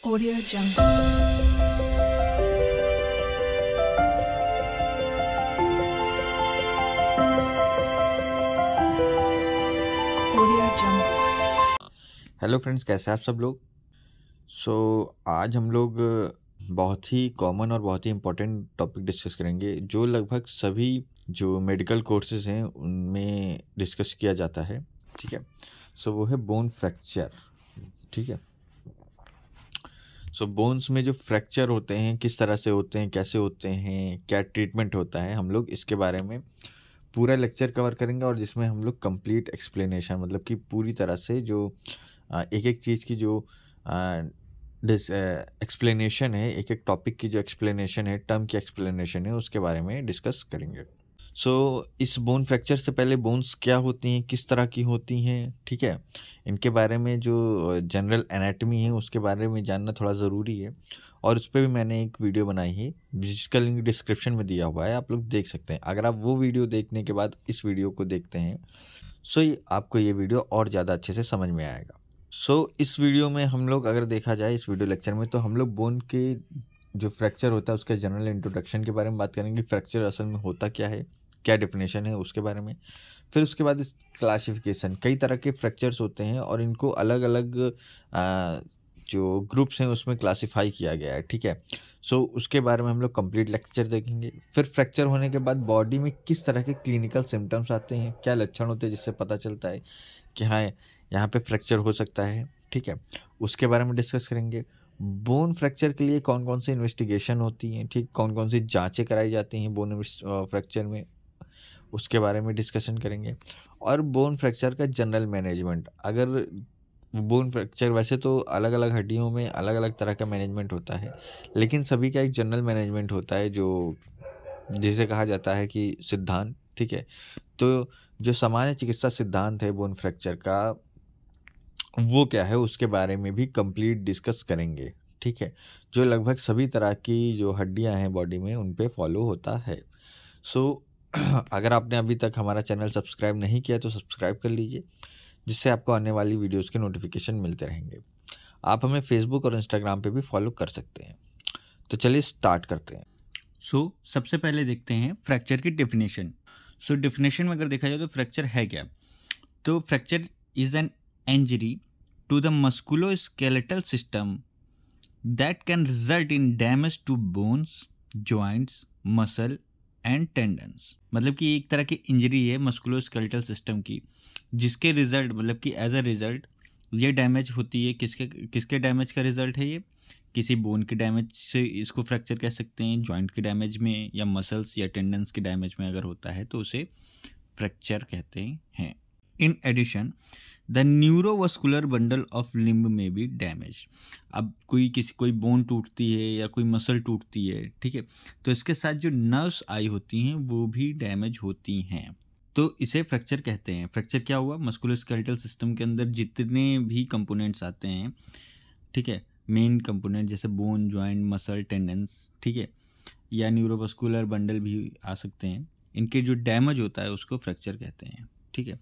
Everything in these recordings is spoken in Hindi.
Audio Jungle. Audio Jungle. Hello friends, कैसे हैं आप सब लोग। आज हम लोग बहुत ही कॉमन और बहुत ही इम्पोर्टेंट टॉपिक डिस्कस करेंगे जो लगभग सभी जो मेडिकल कोर्सेज हैं उनमें डिस्कस किया जाता है। ठीक है, वो है बोन फ्रैक्चर। ठीक है, बोन्स में जो फ्रैक्चर होते हैं किस तरह से होते हैं, कैसे होते हैं, क्या ट्रीटमेंट होता है, हम लोग इसके बारे में पूरा लेक्चर कवर करेंगे और जिसमें हम लोग कंप्लीट एक्सप्लेनेशन मतलब कि पूरी तरह से जो एक एक चीज़ की जो एक्सप्लेनेशन है, एक एक टॉपिक की जो एक्सप्लेनेशन है, टर्म की एक्सप्लेनेशन है, उसके बारे में डिस्कस करेंगे। इस बोन फ्रैक्चर से पहले बोन्स क्या होती हैं, किस तरह की होती हैं, ठीक है, इनके बारे में जो जनरल एनाटमी है उसके बारे में जानना थोड़ा ज़रूरी है और उस पर भी मैंने एक वीडियो बनाई है जिसका लिंक डिस्क्रिप्शन में दिया हुआ है, आप लोग देख सकते हैं। अगर आप वो वीडियो देखने के बाद इस वीडियो को देखते हैं आपको ये वीडियो और ज़्यादा अच्छे से समझ में आएगा। इस वीडियो में हम लोग अगर देखा जाए इस वीडियो लेक्चर में, तो हम लोग बोन के जो फ्रैक्चर होता है उसके जनरल इंट्रोडक्शन के बारे में बात करेंगे। फ्रैक्चर असल में होता क्या है, क्या डेफिनेशन है उसके बारे में। फिर उसके बाद इस क्लासिफिकेशन, कई तरह के फ्रैक्चर्स होते हैं और इनको अलग अलग जो ग्रुप्स हैं उसमें क्लासिफाई किया गया है। ठीक है, उसके बारे में हम लोग कंप्लीट लेक्चर देखेंगे। फिर फ्रैक्चर होने के बाद बॉडी में किस तरह के क्लिनिकल सिम्टम्स आते हैं, क्या लक्षण होते हैं जिससे पता चलता है कि हाँ यहाँ पे फ्रैक्चर हो सकता है। ठीक है, उसके बारे में डिस्कस करेंगे। बोन फ्रैक्चर के लिए कौन कौन सी इन्वेस्टिगेशन होती हैं, ठीक, कौन कौन सी जांचें कराई जाती हैं बोन फ्रैक्चर में, उसके बारे में डिस्कशन करेंगे। और बोन फ्रैक्चर का जनरल मैनेजमेंट, अगर बोन फ्रैक्चर, वैसे तो अलग अलग हड्डियों में अलग अलग तरह का मैनेजमेंट होता है, लेकिन सभी का एक जनरल मैनेजमेंट होता है जो जिसे कहा जाता है कि सिद्धांत। ठीक है, तो जो सामान्य चिकित्सा सिद्धांत है बोन फ्रैक्चर का वो क्या है उसके बारे में भी कंप्लीट डिस्कस करेंगे। ठीक है, जो लगभग सभी तरह की जो हड्डियां हैं बॉडी में उन पे फॉलो होता है। अगर आपने अभी तक हमारा चैनल सब्सक्राइब नहीं किया तो सब्सक्राइब कर लीजिए, जिससे आपको आने वाली वीडियोस के नोटिफिकेशन मिलते रहेंगे। आप हमें फेसबुक और इंस्टाग्राम पे भी फॉलो कर सकते हैं। तो चलिए स्टार्ट करते हैं। सबसे पहले देखते हैं फ्रैक्चर की डेफिनेशन। डेफिनेशन में अगर देखा जाए तो फ्रैक्चर है क्या। तो fracture is an injury to the musculoskeletal system that can result in damage to bones, joints, muscle and tendons. मतलब कि एक तरह की इंजरी है मस्कुलोस्केलेटल सिस्टम की, जिसके रिजल्ट मतलब कि एज अ रिजल्ट ये डैमेज होती है। किसके डैमेज का रिजल्ट है ये? किसी बोन के डैमेज से इसको फ्रैक्चर कह सकते हैं, जॉइंट के डैमेज में, या मसल्स या टेंडन्स के डैमेज में अगर होता है तो उसे फ्रैक्चर कहते हैं। In addition the neurovascular bundle of limb में भी डैमेज। अब कोई बोन टूटती है या कोई मसल टूटती है, ठीक है, तो इसके साथ जो नर्व्स आई होती हैं वो भी डैमेज होती हैं, तो इसे फ्रैक्चर कहते हैं। फ्रैक्चर क्या हुआ? मस्कुलोस्केलेटल सिस्टम के अंदर जितने भी कंपोनेंट्स आते हैं, ठीक है, मेन कंपोनेंट जैसे बोन, जॉइंट, मसल, टेंडन्स, ठीक है, या न्यूरोवस्कुलर बंडल भी आ सकते हैं, इनके जो डैमेज होता है उसको फ्रैक्चर कहते हैं। ठीक है,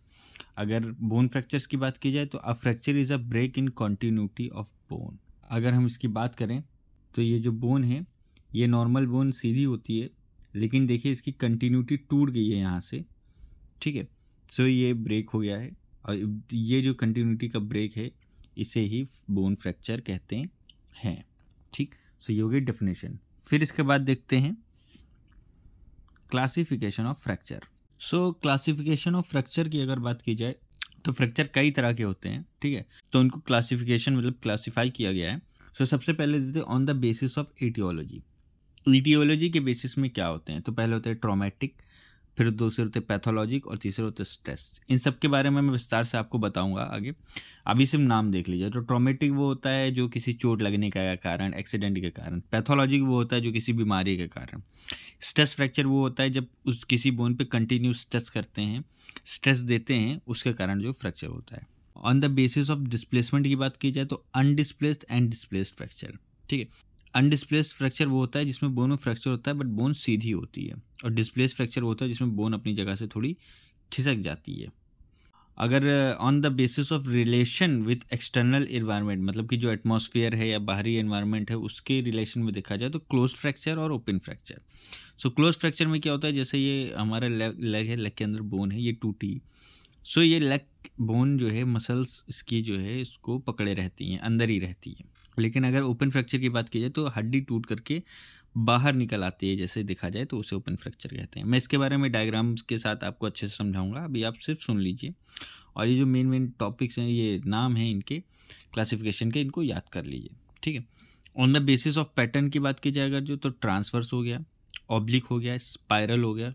अगर बोन फ्रैक्चर्स की बात की जाए तो a fracture is a break in continuity of bone. अगर हम इसकी बात करें तो ये जो बोन है ये नॉर्मल बोन सीधी होती है, लेकिन देखिए इसकी कंटिन्यूटी टूट गई है यहाँ से। ठीक है, ये ब्रेक हो गया है और ये जो कंटिन्यूटी का ब्रेक है इसे ही बोन फ्रैक्चर कहते हैं। ठीक, ये हो गई डेफिनेशन। फिर इसके बाद देखते हैं classification of fracture. Classification of fracture की अगर बात की जाए तो फ्रैक्चर कई तरह के होते हैं। ठीक है, तो उनको क्लासिफिकेशन मतलब क्लासिफाई किया गया है। सबसे पहले देते हैं on the basis of etiology. Etiology के बेसिस में क्या होते हैं? तो पहले होते हैं ट्रॉमेटिक, फिर दूसरे होते पैथोलॉजिक और तीसरे होते स्ट्रेस। इन सब के बारे में मैं विस्तार से आपको बताऊंगा आगे, अभी सिर्फ नाम देख लीजिए। तो ट्रॉमेटिक वो होता है जो किसी चोट लगने का कारण, एक्सीडेंट के कारण। पैथोलॉजिक वो होता है जो किसी बीमारी के कारण। स्ट्रेस फ्रैक्चर वो होता है जब उस किसी बोन पे कंटिन्यू स्ट्रेस करते हैं, स्ट्रेस देते हैं, उसके कारण जो फ्रैक्चर होता है। On the basis of displacement की बात की जाए तो अनडिस्प्लेस्ड एंड डिस्प्लेस्ड फ्रैक्चर। ठीक है, अनडिस्प्लेस्ड फ्रैक्चर वो होता है जिसमें बोन में फ्रैक्चर होता है बट बोन सीधी होती है, और डिस्प्लेस्ड फ्रैक्चर होता है जिसमें बोन अपनी जगह से थोड़ी खिसक जाती है। अगर on the basis of relation with external environment, मतलब कि जो एटमॉस्फेयर है या बाहरी एनवायरनमेंट है उसके रिलेशन में देखा जाए तो क्लोज फ्रैक्चर और open fracture. So close fracture में क्या होता है, जैसे ये हमारा लेग है, लेग के अंदर बोन है, ये टूटी, सो ये लेग बोन जो है मसल्स इसकी जो है इसको पकड़े रहती हैं, अंदर ही रहती है। लेकिन अगर ओपन फ्रैक्चर की बात की जाए तो हड्डी टूट करके बाहर निकल आती है, जैसे देखा जाए तो उसे ओपन फ्रैक्चर कहते हैं। मैं इसके बारे में डायग्राम्स के साथ आपको अच्छे से समझाऊंगा, अभी आप सिर्फ सुन लीजिए। और ये जो मेन टॉपिक्स हैं, ये नाम हैं इनके क्लासिफिकेशन के, इनको याद कर लीजिए, ठीक है। On the basis of pattern की बात की जाए अगर जो, तो ट्रांसवर्स हो गया, ऑब्लिक हो गया, स्पाइरल हो गया,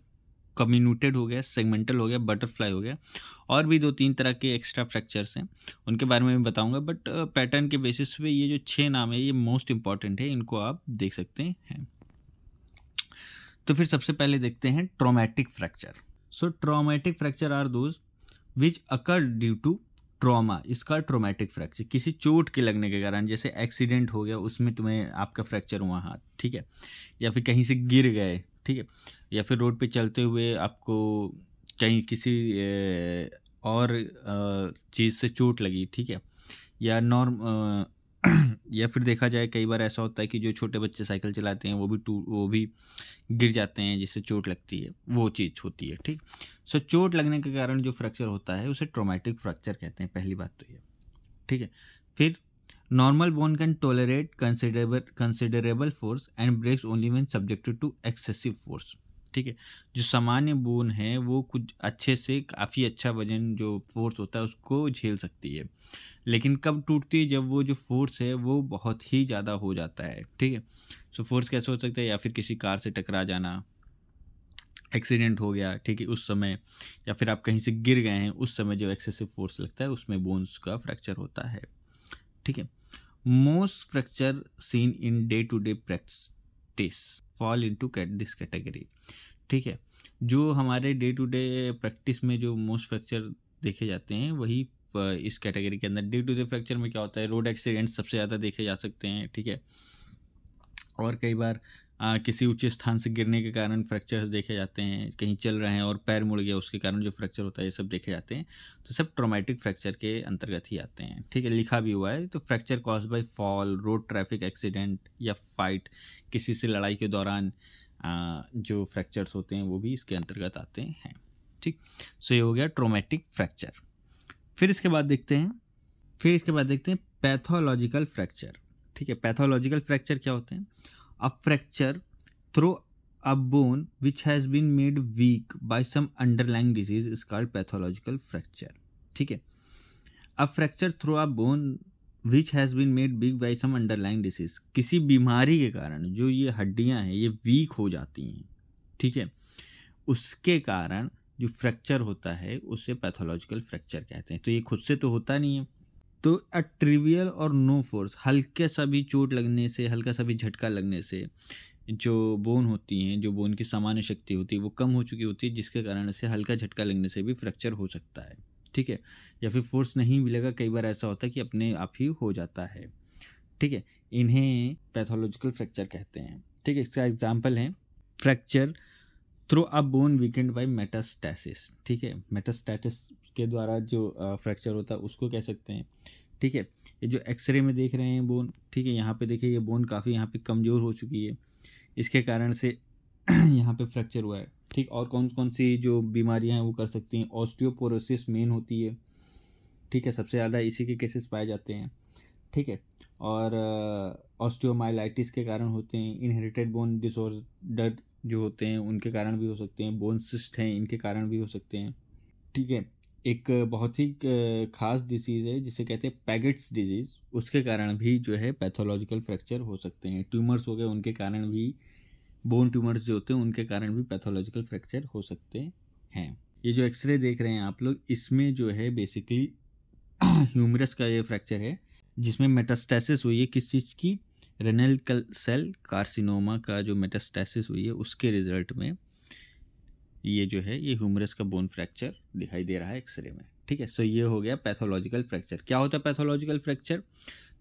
कम्यूटेड हो गया, सेगमेंटल हो गया, बटरफ्लाई हो गया, और भी 2-3 तरह के एक्स्ट्रा फ्रैक्चर्स हैं, उनके बारे में मैं बताऊंगा। बट पैटर्न के बेसिस पे ये जो 6 नाम है ये मोस्ट इंपॉर्टेंट है, इनको आप देख सकते हैं। तो फिर सबसे पहले देखते हैं traumatic fracture. So traumatic fracture are those which occur due to trauma, इसका ट्रॉमेटिक फ्रैक्चर किसी चोट के लगने के कारण, जैसे एक्सीडेंट हो गया उसमें तुम्हें आपका फ्रैक्चर हुआ हाथ, ठीक है, या फिर कहीं से गिर गए, ठीक है, या फिर रोड पे चलते हुए आपको कहीं किसी और चीज़ से चोट लगी, ठीक है, या या फिर देखा जाए कई बार ऐसा होता है कि जो छोटे बच्चे साइकिल चलाते हैं वो भी गिर जाते हैं जिससे चोट लगती है, वो चीज़ होती है, ठीक। सो चोट लगने के कारण जो फ्रैक्चर होता है उसे ट्रॉमेटिक फ्रैक्चर कहते हैं, पहली बात तो ये, ठीक है। फिर normal bone can tolerate considerable force and breaks only when subjected to excessive force, ठीक है। जो सामान्य बोन है वो कुछ अच्छे से काफ़ी अच्छा वजन जो फोर्स होता है उसको झेल सकती है, लेकिन कब टूटती है, जब वो जो फोर्स है वो बहुत ही ज़्यादा हो जाता है, ठीक है। सो फोर्स कैसे हो सकता है, या फिर किसी कार से टकरा जाना, एक्सीडेंट हो गया, ठीक है, उस समय, या फिर आप कहीं से गिर गए हैं उस समय जो एक्सेसिव फोर्स लगता है उसमें बोन्स का फ्रैक्चर होता है, ठीक है। Most fracture seen in day to day practice fall into this category, ठीक है। जो हमारे डे टू डे प्रैक्टिस में जो मोस्ट फ्रैक्चर देखे जाते हैं वही इस कैटेगरी के अंदर। डे टू डे फ्रैक्चर में क्या होता है, रोड एक्सीडेंट सबसे ज़्यादा देखे जा सकते हैं, ठीक है, और कई बार किसी ऊंचे स्थान से गिरने के कारण फ्रैक्चर्स देखे जाते हैं, कहीं चल रहे हैं और पैर मुड़ गया उसके कारण जो फ्रैक्चर होता है ये सब देखे जाते हैं, तो सब ट्रॉमेटिक फ्रैक्चर के अंतर्गत ही आते हैं, ठीक है। लिखा भी हुआ है, तो fracture cause by fall, road traffic accident या फाइट, किसी से लड़ाई के दौरान जो फ्रैक्चर्स होते हैं वो भी इसके अंतर्गत आते हैं, ठीक। सो ये हो गया ट्रॉमेटिक फ्रैक्चर। फिर इसके बाद देखते हैं पैथोलॉजिकल फ्रैक्चर, ठीक है। पैथोलॉजिकल फ्रैक्चर क्या होते हैं, a fracture through a bone which has been made weak by some underlying disease is called pathological fracture, ठीक है। A fracture through a bone which has been made weak by some underlying disease, किसी बीमारी के कारण जो ये हड्डियां हैं ये वीक हो जाती हैं, ठीक है, उसके कारण जो फ्रैक्चर होता है उसे पैथोलॉजिकल फ्रैक्चर कहते हैं। तो ये खुद से तो होता नहीं है, तो अ ट्रिवियल और नो फोर्स, हल्के सा भी चोट लगने से, हल्का सा भी झटका लगने से जो बोन होती हैं, जो बोन की सामान्य शक्ति होती है वो कम हो चुकी होती है, जिसके कारण से हल्का झटका लगने से भी फ्रैक्चर हो सकता है, ठीक है, या फिर फोर्स नहीं मिलेगा, कई बार ऐसा होता है कि अपने आप ही हो जाता है, ठीक है। इन्हें पैथोलॉजिकल फ्रैक्चर कहते हैं, ठीक है। इसका एग्जाम्पल है fracture through a bone weakened by metastasis, ठीक है, मेटास्टैसिस के द्वारा जो फ्रैक्चर होता है उसको कह सकते हैं, ठीक है। ये जो एक्सरे में देख रहे हैं बोन, ठीक है, यहाँ पे देखिए ये बोन काफ़ी यहाँ पे कमज़ोर हो चुकी है, इसके कारण से यहाँ पे फ्रैक्चर हुआ है, ठीक। और कौन कौन सी जो बीमारियाँ हैं वो कर सकती हैं, ऑस्टियोपोरोसिस मेन होती है, ठीक है, सबसे ज़्यादा इसी के केसेस पाए जाते हैं, ठीक है। और ऑस्टियोमाइलाइटिस के कारण होते हैं, इनहेरिटेड बोन डिसऑर्डर जो होते हैं उनके कारण भी हो सकते हैं, बोन सिस्ट हैं इनके कारण भी हो सकते हैं, ठीक है। एक बहुत ही ख़ास डिसीज़ है जिसे कहते हैं पैगेट्स डिजीज़, उसके कारण भी जो है पैथोलॉजिकल फ्रैक्चर हो सकते हैं। ट्यूमर्स हो गए उनके कारण भी, बोन ट्यूमर्स जो होते हैं उनके कारण भी पैथोलॉजिकल फ्रैक्चर हो सकते हैं। ये जो एक्सरे देख रहे हैं आप लोग, इसमें जो है बेसिकली ह्यूमरस का ये फ्रैक्चर है जिसमें मेटास्टैसिस हुई है, किस चीज़ की, रेनल सेल कार्सिनोमा का जो मेटास्टैसिस हुई है उसके रिजल्ट में ये जो है ये ह्यूमरस का बोन फ्रैक्चर दिखाई दे रहा है एक्सरे में, ठीक है। सो ये हो गया पैथोलॉजिकल फ्रैक्चर। क्या होता है पैथोलॉजिकल फ्रैक्चर,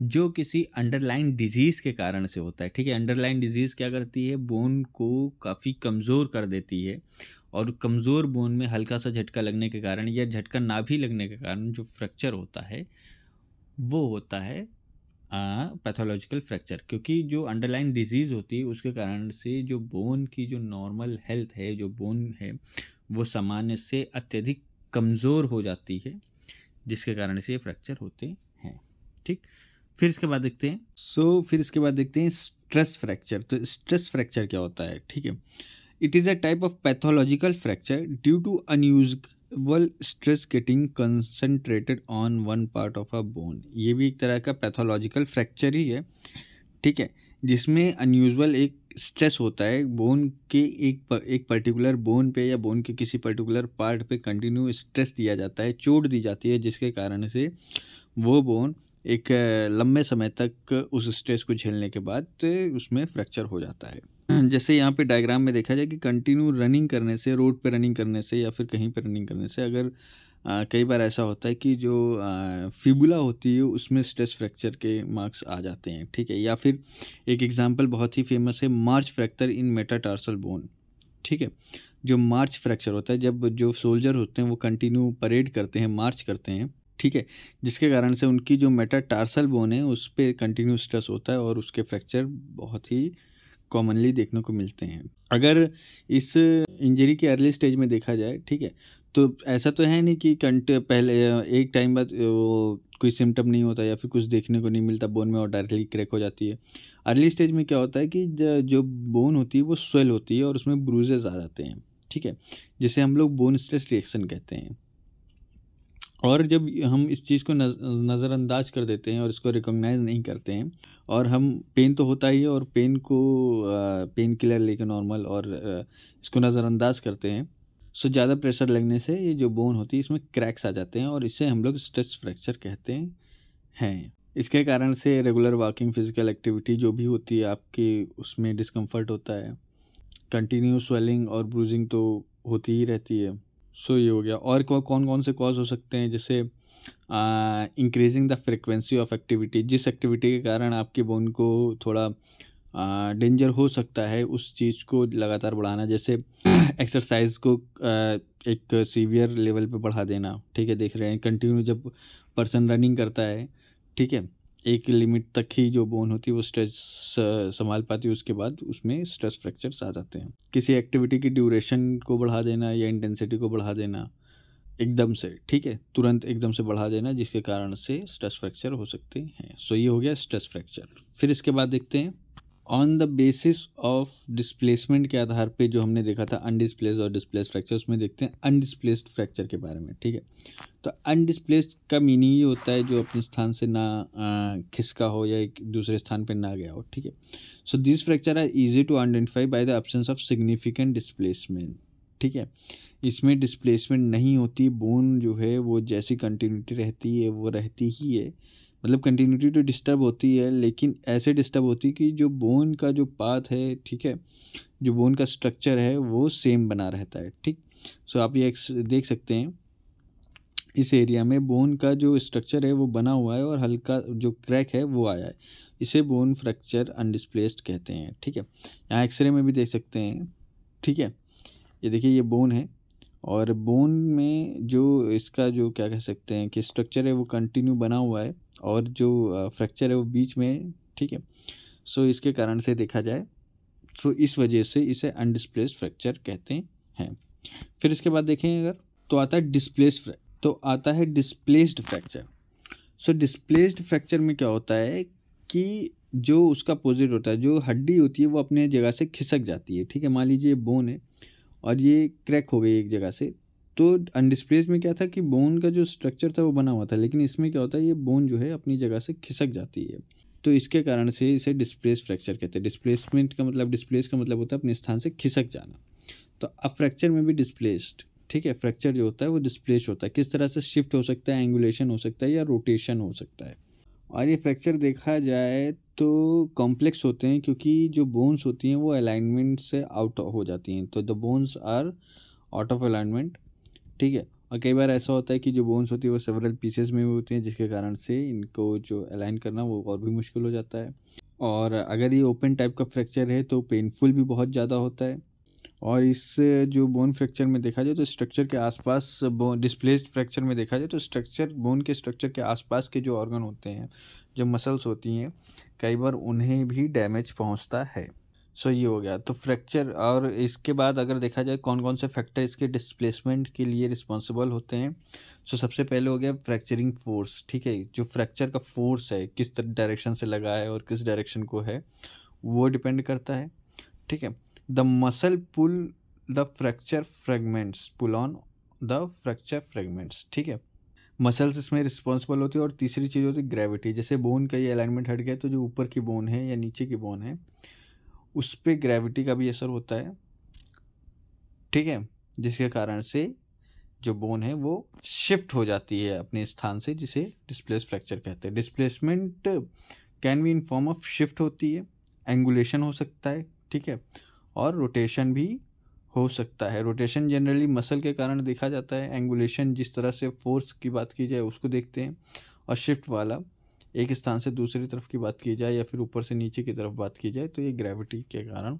जो किसी अंडरलाइन डिजीज़ के कारण से होता है, ठीक है। अंडरलाइन डिजीज़ क्या करती है, बोन को काफ़ी कमज़ोर कर देती है और कमज़ोर बोन में हल्का सा झटका लगने के कारण या झटका ना भी लगने के कारण जो फ्रैक्चर होता है वो होता है पैथोलॉजिकल फ्रैक्चर, क्योंकि जो अंडरलाइन डिजीज़ होती है उसके कारण से जो बोन की जो नॉर्मल हेल्थ है, जो बोन है वो सामान्य से अत्यधिक कमज़ोर हो जाती है, जिसके कारण से ये फ्रैक्चर होते हैं। ठीक, फिर इसके बाद देखते हैं फिर इसके बाद देखते हैं स्ट्रेस फ्रैक्चर। तो स्ट्रेस फ्रैक्चर क्या होता है? ठीक है, it is a type of pathological fracture due to unusual stress getting concentrated on one part of a bone. ये भी एक तरह का पैथोलॉजिकल फ्रैक्चर ही है, ठीक है, जिसमें अनयूजुअल एक स्ट्रेस होता है बोन के एक पर्टिकुलर बोन पे या बोन के किसी पर्टिकुलर पार्ट पे कंटिन्यू स्ट्रेस दिया जाता है, चोट दी जाती है, जिसके कारण से वो बोन एक लंबे समय तक उस स्ट्रेस को झेलने के बाद उसमें फ्रैक्चर हो जाता है। जैसे यहाँ पे डायग्राम में देखा जाए कि कंटिन्यू रनिंग करने से, रोड पे रनिंग करने से या फिर कहीं पे रनिंग करने से अगर कई बार ऐसा होता है कि जो फिबुला होती है उसमें स्ट्रेस फ्रैक्चर के मार्क्स आ जाते हैं, ठीक है। या फिर एक एग्जांपल बहुत ही फेमस है, मार्च फ्रैक्चर इन मेटाटार्सल बोन, ठीक है। जो मार्च फ्रैक्चर होता है, जब जो सोल्जर होते हैं वो कंटिन्यू परेड करते हैं, मार्च करते हैं, ठीक है, जिसके कारण से उनकी जो मेटाटार्सल बोन है उस पर कंटिन्यू स्ट्रेस होता है और उसके फ्रैक्चर बहुत ही कॉमनली देखने को मिलते हैं। अगर इस इंजरी के अर्ली स्टेज में देखा जाए, ठीक है, तो ऐसा तो है नहीं कि पहले एक टाइम बाद वो कोई सिम्टम नहीं होता या फिर कुछ देखने को नहीं मिलता बोन में और डायरेक्टली क्रैक हो जाती है। अर्ली स्टेज में क्या होता है कि जो बोन होती है वो स्वेल होती है और उसमें ब्रूजेस आ जाते हैं, ठीक है, जिसे हम लोग बोन स्ट्रेस रिएक्शन कहते हैं। और जब हम इस चीज़ को नज़रअंदाज कर देते हैं और इसको रिकॉग्नाइज नहीं करते हैं और हम पेन तो होता ही है और पेन को पेन किलर लेके नॉर्मल और इसको नज़रअंदाज करते हैं, सो ज़्यादा प्रेशर लगने से ये जो बोन होती है इसमें क्रैक्स आ जाते हैं और इसे हम लोग स्ट्रेस फ्रैक्चर कहते हैं। इसके कारण से रेगुलर वॉकिंग, फिजिकल एक्टिविटी जो भी होती है आपकी, उसमें डिस्कम्फर्ट होता है, कंटिन्यू स्वेलिंग और ब्रूजिंग तो होती ही रहती है। सो ये हो गया। और कौन कौन से कॉज हो सकते हैं, जैसे increasing the frequency of activity, जिस एक्टिविटी के कारण आपके बोन को थोड़ा डेंजर हो सकता है उस चीज़ को लगातार बढ़ाना, जैसे एक्सरसाइज को एक सीवियर लेवल पे बढ़ा देना, ठीक है। देख रहे हैं कंटिन्यू जब पर्सन रनिंग करता है, ठीक है, एक लिमिट तक ही जो बोन होती है वो स्ट्रेस संभाल पाती है, उसके बाद उसमें स्ट्रेस फ्रैक्चर्स आ जाते हैं। किसी एक्टिविटी की ड्यूरेशन को बढ़ा देना या इंटेंसिटी को बढ़ा देना एकदम से, ठीक है, तुरंत एकदम से बढ़ा देना, जिसके कारण से स्ट्रेस फ्रैक्चर हो सकते हैं। सो ये हो गया स्ट्रेस फ्रैक्चर। फिर इसके बाद देखते हैं on the basis of displacement के आधार पे, जो हमने देखा था अनडिस्प्लेस्ड और डिस्प्लेस्ड फ्रैक्चर, उसमें देखते हैं अनडिस्प्लेस्ड फ्रैक्चर के बारे में, ठीक है। तो अनडिस्प्लेस्ड का मीनिंग ये होता है जो अपने स्थान से ना खिसका हो या एक दूसरे स्थान पे ना गया हो, ठीक है। So this fracture are easy to identify by the absence of significant displacement, ठीक है। इसमें डिस्प्लेसमेंट नहीं होती, बोन जो है वो जैसी कंटिन्यूटी रहती है वो रहती ही है, मतलब कंटिन्यूटी तो डिस्टर्ब होती है लेकिन ऐसे डिस्टर्ब होती है कि जो बोन का जो पाथ है, ठीक है, जो बोन का स्ट्रक्चर है वो सेम बना रहता है, ठीक। सो आप ये देख सकते हैं इस एरिया में बोन का जो स्ट्रक्चर है वो बना हुआ है और हल्का जो क्रैक है वो आया है, इसे बोन फ्रैक्चर अनडिस्प्लेस्ड कहते हैं, ठीक है। यहाँ एक्सरे में भी देख सकते हैं, ठीक है, ये देखिए ये बोन है और बोन में जो इसका जो क्या कह सकते हैं कि स्ट्रक्चर है वो कंटिन्यू बना हुआ है और जो फ्रैक्चर है वो बीच में, ठीक है। सो इसके कारण से देखा जाए तो इस वजह से इसे अनडिस्प्लेस्ड फ्रैक्चर कहते हैं। फिर इसके बाद देखें अगर तो आता है डिस्प्लेस्ड फ्रैक्चर। सो डिस्प्लेस्ड फ्रैक्चर में क्या होता है कि जो उसका अपोजिट होता है, जो हड्डी होती है वो अपने जगह से खिसक जाती है, ठीक है। मान लीजिए बोन है और ये क्रैक हो गई एक जगह से, तो अनडिस्प्लेस्ड में क्या था कि बोन का जो स्ट्रक्चर था वो बना हुआ था, लेकिन इसमें क्या होता है ये बोन जो है अपनी जगह से खिसक जाती है, तो इसके कारण से इसे डिस्प्लेस्ड फ्रैक्चर कहते हैं। डिस्प्लेसमेंट का मतलब, डिस्प्लेस का मतलब होता है अपने स्थान से खिसक जाना। तो अब फ्रैक्चर में भी डिस्प्लेस्ड, ठीक है, फ्रैक्चर जो होता है वो डिस्प्लेस्ड होता है। किस तरह से शिफ्ट हो सकता है, एंगुलेशन हो सकता है या रोटेशन हो सकता है। और ये फ्रैक्चर देखा जाए तो कॉम्प्लेक्स होते हैं क्योंकि जो बोन्स होती हैं वो अलाइनमेंट से आउट हो जाती हैं, तो the bones are out of alignment, ठीक है। और कई बार ऐसा होता है कि जो बोन्स होती है वो सेवरल पीसेस में होती हैं, जिसके कारण से इनको जो अलाइन करना वो और भी मुश्किल हो जाता है। और अगर ये ओपन टाइप का फ्रैक्चर है तो पेनफुल भी बहुत ज़्यादा होता है और इस जो बोन फ्रैक्चर में देखा जाए तो स्ट्रक्चर के आसपास, डिस्प्लेस्ड फ्रैक्चर में देखा जाए तो स्ट्रक्चर, बोन के स्ट्रक्चर के आसपास के जो ऑर्गन होते हैं, जो मसल्स होती हैं, कई बार उन्हें भी डैमेज पहुंचता है। सो ये हो गया तो फ्रैक्चर। और इसके बाद अगर देखा जाए कौन कौन से फैक्टर इसके डिस्प्लेसमेंट के लिए रिस्पॉन्सिबल होते हैं, सो सबसे पहले हो गया फ्रैक्चरिंग फोर्स। ठीक है, जो फ्रैक्चर का फोर्स है किस डायरेक्शन से लगा है और किस डायरेक्शन को है, वो डिपेंड करता है। ठीक है, the muscle pull the fracture fragments, pull on the fracture fragments. ठीक है, मसल्स इसमें रिस्पॉन्सिबल होती है। और तीसरी चीज़ होती है ग्रेविटी। जैसे बोन का ये अलाइनमेंट हट गया तो जो ऊपर की बोन है या नीचे की बोन है उस पर ग्रेविटी का भी असर होता है। ठीक है, जिसके कारण से जो बोन है वो शिफ्ट हो जाती है अपने स्थान से, जिसे डिस्प्लेस फ्रैक्चर कहते हैं। Displacement can be in form of shift होती है, एंगुलेशन हो सकता है, ठीक है, और रोटेशन भी हो सकता है। रोटेशन जनरली मसल के कारण देखा जाता है। एंगुलेशन जिस तरह से फोर्स की बात की जाए उसको देखते हैं। और शिफ्ट वाला एक स्थान से दूसरी तरफ की बात की जाए या फिर ऊपर से नीचे की तरफ बात की जाए तो ये ग्रेविटी के कारण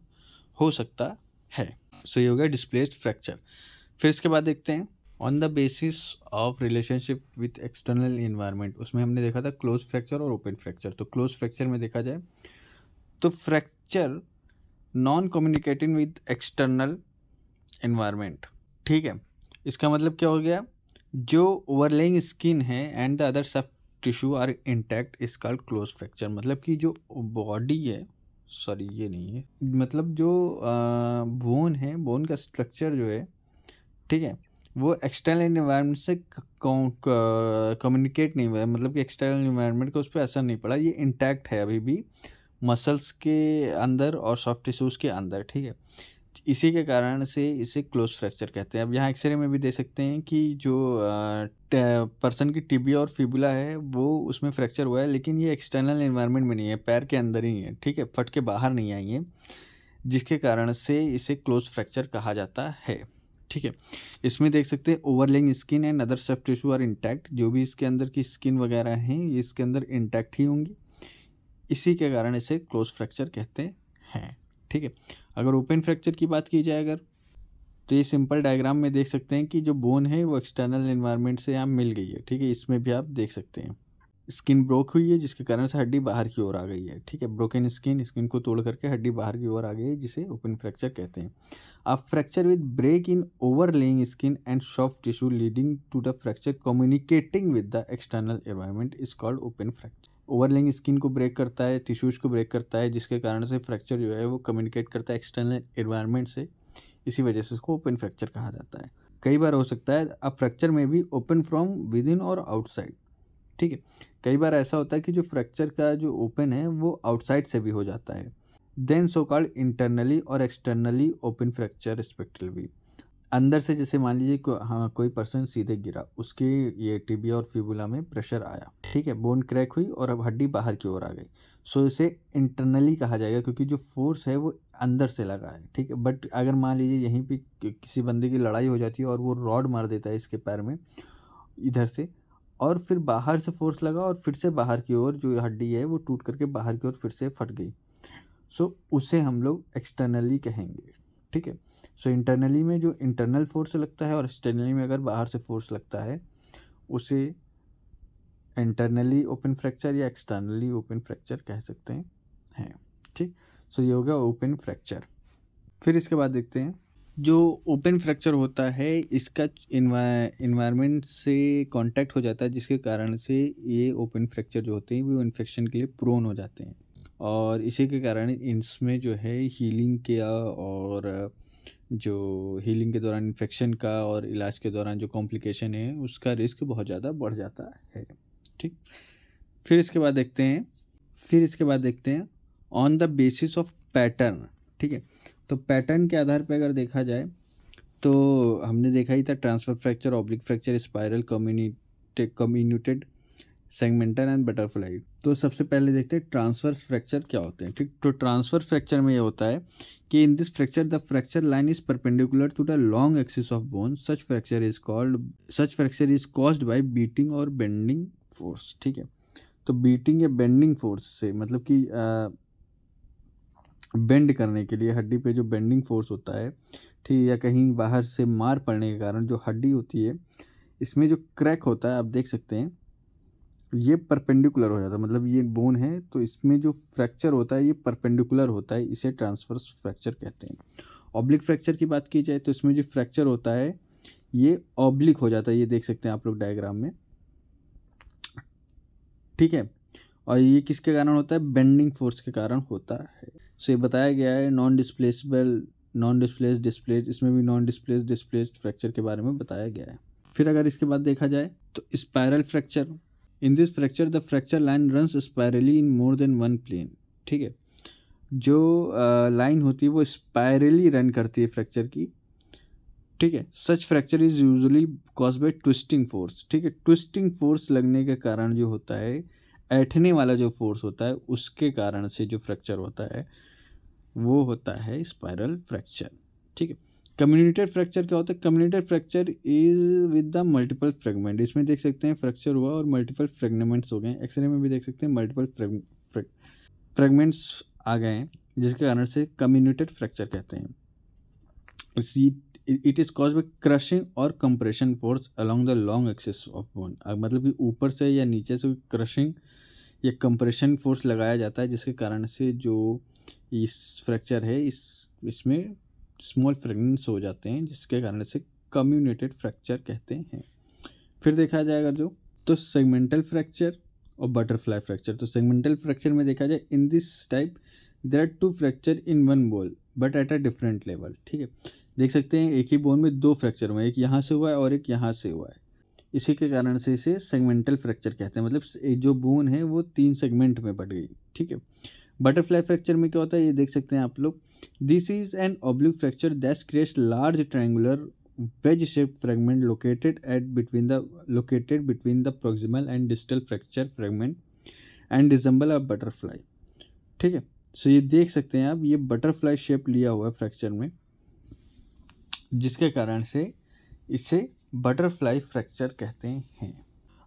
हो सकता है। सो ये हो गया डिस्प्लेस्ड फ्रैक्चर। फिर इसके बाद देखते हैं on the basis of relationship with external environment. उसमें हमने देखा था क्लोज फ्रैक्चर और ओपन फ्रैक्चर। तो क्लोज फ्रैक्चर में देखा जाए तो fracture non communicating with external environment. ठीक है, इसका मतलब क्या हो गया, जो ओवरलेइंग स्किन है and the other sub tissue are intact is called close fracture. मतलब कि जो बॉडी है, सॉरी ये नहीं है, मतलब जो बोन है, बोन का स्ट्रक्चर जो है, ठीक है, वो एक्सटर्नल इन्वायरमेंट से कम्युनिकेट नहीं हुआ, मतलब कि एक्सटर्नल इन्वायरमेंट का उस पर असर नहीं पड़ा, ये इंटैक्ट है अभी भी मसल्स के अंदर और सॉफ्ट टिश्यूज़ के अंदर। ठीक है, इसी के कारण से इसे क्लोज फ्रैक्चर कहते हैं। अब यहाँ एक्सरे में भी दे सकते हैं कि जो पर्सन की टिबिया और फिबुला है वो उसमें फ्रैक्चर हुआ है, लेकिन ये एक्सटर्नल इन्वायरमेंट में नहीं है, पैर के अंदर ही है। ठीक है, फट के बाहर नहीं आई है, जिसके कारण से इसे क्लोज फ्रैक्चर कहा जाता है। ठीक है, इसमें देख सकते हैं overlying skin and other soft tissue are intact. जो भी इसके अंदर की स्किन वगैरह हैं ये इसके अंदर इंटैक्ट ही होंगी, इसी के कारण इसे क्लोज फ्रैक्चर कहते हैं। ठीक है, अगर ओपन फ्रैक्चर की बात की जाए अगर, तो ये सिंपल डायग्राम में देख सकते हैं कि जो बोन है वो एक्सटर्नल एनवायरनमेंट से यहाँ मिल गई है। ठीक है, इसमें भी आप देख सकते हैं स्किन ब्रोक हुई है जिसके कारण से हड्डी बाहर की ओर आ गई है। ठीक है, ब्रोकन स्किन को तोड़ करके हड्डी बाहर की ओर आ गई है, जिसे ओपन फ्रैक्चर कहते हैं। A fracture with break in overlying skin and soft tissue leading to the fracture communicating with the external environment is called open fracture. Overlying skin को ब्रेक करता है, टिश्यूज़ को ब्रेक करता है, जिसके कारण से फ्रैक्चर जो है वो कम्युनिकेट करता है एक्सटर्नल एनवायरनमेंट से, इसी वजह से उसको ओपन फ्रैक्चर कहा जाता है। कई बार हो सकता है अब फ्रैक्चर में भी ओपन फ्रॉम विद इन और आउटसाइड। ठीक है, कई बार ऐसा होता है कि जो फ्रैक्चर का जो ओपन है वो आउटसाइड से भी हो जाता है। देन सो कॉल्ड इंटरनली और एक्सटर्नली ओपन फ्रैक्चर रिस्पेक्टिवली। अंदर से जैसे मान लीजिए कोई पर्सन सीधे गिरा, उसके ये टिबिया और फिबुला में प्रेशर आया, ठीक है, बोन क्रैक हुई और अब हड्डी बाहर की ओर आ गई, सो इसे इंटरनली कहा जाएगा क्योंकि जो फोर्स है वो अंदर से लगा है। ठीक है, बट अगर मान लीजिए यहीं पे किसी बंदे की लड़ाई हो जाती है और वो रॉड मार देता है इसके पैर में इधर से, और फिर बाहर से फोर्स लगा और फिर से बाहर की ओर जो हड्डी है वो टूट करके बाहर की ओर फिर से फट गई, सो उसे हम लोग एक्सटर्नली कहेंगे। ठीक है, सो इंटरनली में जो इंटरनल फोर्स लगता है और एक्सटर्नली में अगर बाहर से फोर्स लगता है उसे इंटरनली ओपन फ्रैक्चर या एक्सटर्नली ओपन फ्रैक्चर कह सकते हैं। ठीक, सो ये हो गया ओपन फ्रैक्चर। फिर इसके बाद देखते हैं जो ओपन फ्रैक्चर होता है इसका इन्वायरमेंट से कांटेक्ट हो जाता है, जिसके कारण से ये ओपन फ्रैक्चर जो होते हैं वो इन्फेक्शन के लिए प्रोन हो जाते हैं, और इसी के कारण इसमें जो है हीलिंग का और जो हीलिंग के दौरान इन्फेक्शन का और इलाज के दौरान जो कॉम्प्लिकेशन है उसका रिस्क बहुत ज़्यादा बढ़ जाता है। ठीक, फिर इसके बाद देखते हैं on the basis of pattern. ठीक है, तो पैटर्न के आधार पर अगर देखा जाए तो हमने देखा ही था transverse fracture, oblique fracture, spiral, comminuted, segmental and butterfly. तो सबसे पहले देखते हैं ट्रांसवर्स फ्रैक्चर क्या होते हैं। ठीक, तो ट्रांसफर फ्रैक्चर में ये होता है कि in this fracture the fracture line is perpendicular to the long axis of bone. Such fracture is caused by beating और बेंडिंग फोर्स। ठीक है, तो बीटिंग या बेंडिंग फोर्स से मतलब कि बेंड करने के लिए, हड्डी पे जो बेंडिंग फोर्स होता है, ठीक, या कहीं बाहर से मार पड़ने के कारण जो हड्डी होती है इसमें जो क्रैक होता है, आप देख सकते हैं ये परपेंडिकुलर हो जाता है, मतलब ये बोन है तो इसमें जो फ्रैक्चर होता है ये परपेंडिकुलर होता है, इसे ट्रांसवर्स फ्रैक्चर कहते हैं। ऑब्लिक फ्रैक्चर की बात की जाए तो इसमें जो फ्रैक्चर होता है ये ऑब्लिक हो जाता है, ये देख सकते हैं आप लोग डायग्राम में, ठीक है। और ये किसके कारण होता है? बेंडिंग फोर्स के कारण होता है। सो ये बताया गया है नॉन डिस्प्लेसेबल, नॉन डिस्प्लेस्ड, डिस्प्लेस्ड, इसमें भी नॉन डिस्प्लेस्ड, डिस्प्लेस्ड फ्रैक्चर के बारे में बताया गया है। फिर अगर इसके बाद देखा जाए तो spiral fracture, in this fracture the fracture line runs spirally in more than one plane, ठीक है। जो लाइन होती है वो स्पायरली रन करती है फ्रैक्चर की, ठीक है। Such fracture is usually cause by twisting force, ठीक है। ट्विस्टिंग फोर्स लगने के कारण जो होता है, ऐंठने वाला जो फोर्स होता है उसके कारण से जो फ्रैक्चर होता है वो होता है स्पाइरल फ्रैक्चर, ठीक है। कम्युनिटेड फ्रैक्चर क्या होता है? Comminuted fracture is with the multiple fragment, इसमें देख सकते हैं फ्रैक्चर हुआ और मल्टीपल फ्रेगमेंट्स हो गए, एक्सरे में भी देख सकते हैं मल्टीपल फ्रेगमेंट्स आ गए हैं, जिसके कारण से कम्युनिटेड फ्रैक्चर कहते हैं। It is cause by crushing और compression force along the long axis of bone, मतलब कि ऊपर से या नीचे से क्रशिंग या कंप्रेशन फोर्स लगाया जाता है, जिसके कारण से जो इस फ्रैक्चर है इसमें स्मॉल फ्रेगमेंट्स हो जाते हैं, जिसके कारण से कम्युनिटेड फ्रैक्चर कहते हैं। फिर देखा जाएगा जो तो सेगमेंटल फ्रैक्चर और बटरफ्लाई फ्रैक्चर। तो सेगमेंटल फ्रैक्चर में देखा जाए in this type there are two fracture in one bone but at a different level, ठीक है। देख सकते हैं एक ही बोन में दो फ्रैक्चर हुए, एक यहाँ से हुआ है और एक यहाँ से हुआ है, इसी के कारण से इसे सेगमेंटल फ्रैक्चर कहते हैं, मतलब जो बोन है वो 3 सेगमेंट में बट गई, ठीक है। बटरफ्लाई फ्रैक्चर में क्या होता है ये देख सकते हैं आप लोग, this is an oblique fracture that creates large triangular wedge shaped fragment located between the proximal and distal fracture fragment and resemble a butterfly, ठीक है। सो ये देख सकते हैं आप, ये बटरफ्लाई शेप लिया हुआ है फ्रैक्चर में, जिसके कारण से इसे बटरफ्लाई फ्रैक्चर कहते हैं।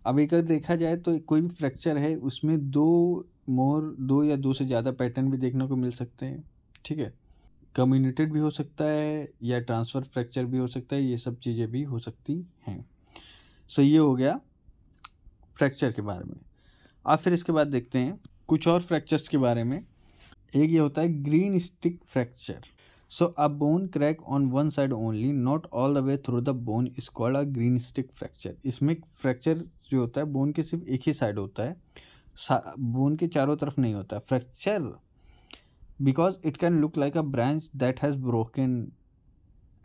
अब एक अगर देखा जाए तो कोई भी फ्रैक्चर है उसमें दो या दो से ज़्यादा पैटर्न भी देखने को मिल सकते हैं, ठीक है। कम्युनिटेड भी हो सकता है या ट्रांसफ़र फ्रैक्चर भी हो सकता है, ये सब चीज़ें भी हो सकती हैं। सो ये हो गया फ्रैक्चर के बारे में। अब फिर इसके बाद देखते हैं कुछ और फ्रैक्चर्स के बारे में। एक ये होता है green stick fracture. So a bone crack on one side only not all the way through the bone is called a green stick fracture. इसमें फ्रैक्चर जो होता है बोन के सिर्फ एक ही साइड होता है, बोन के चारों तरफ नहीं होता fracture, because it can look like a branch that has broken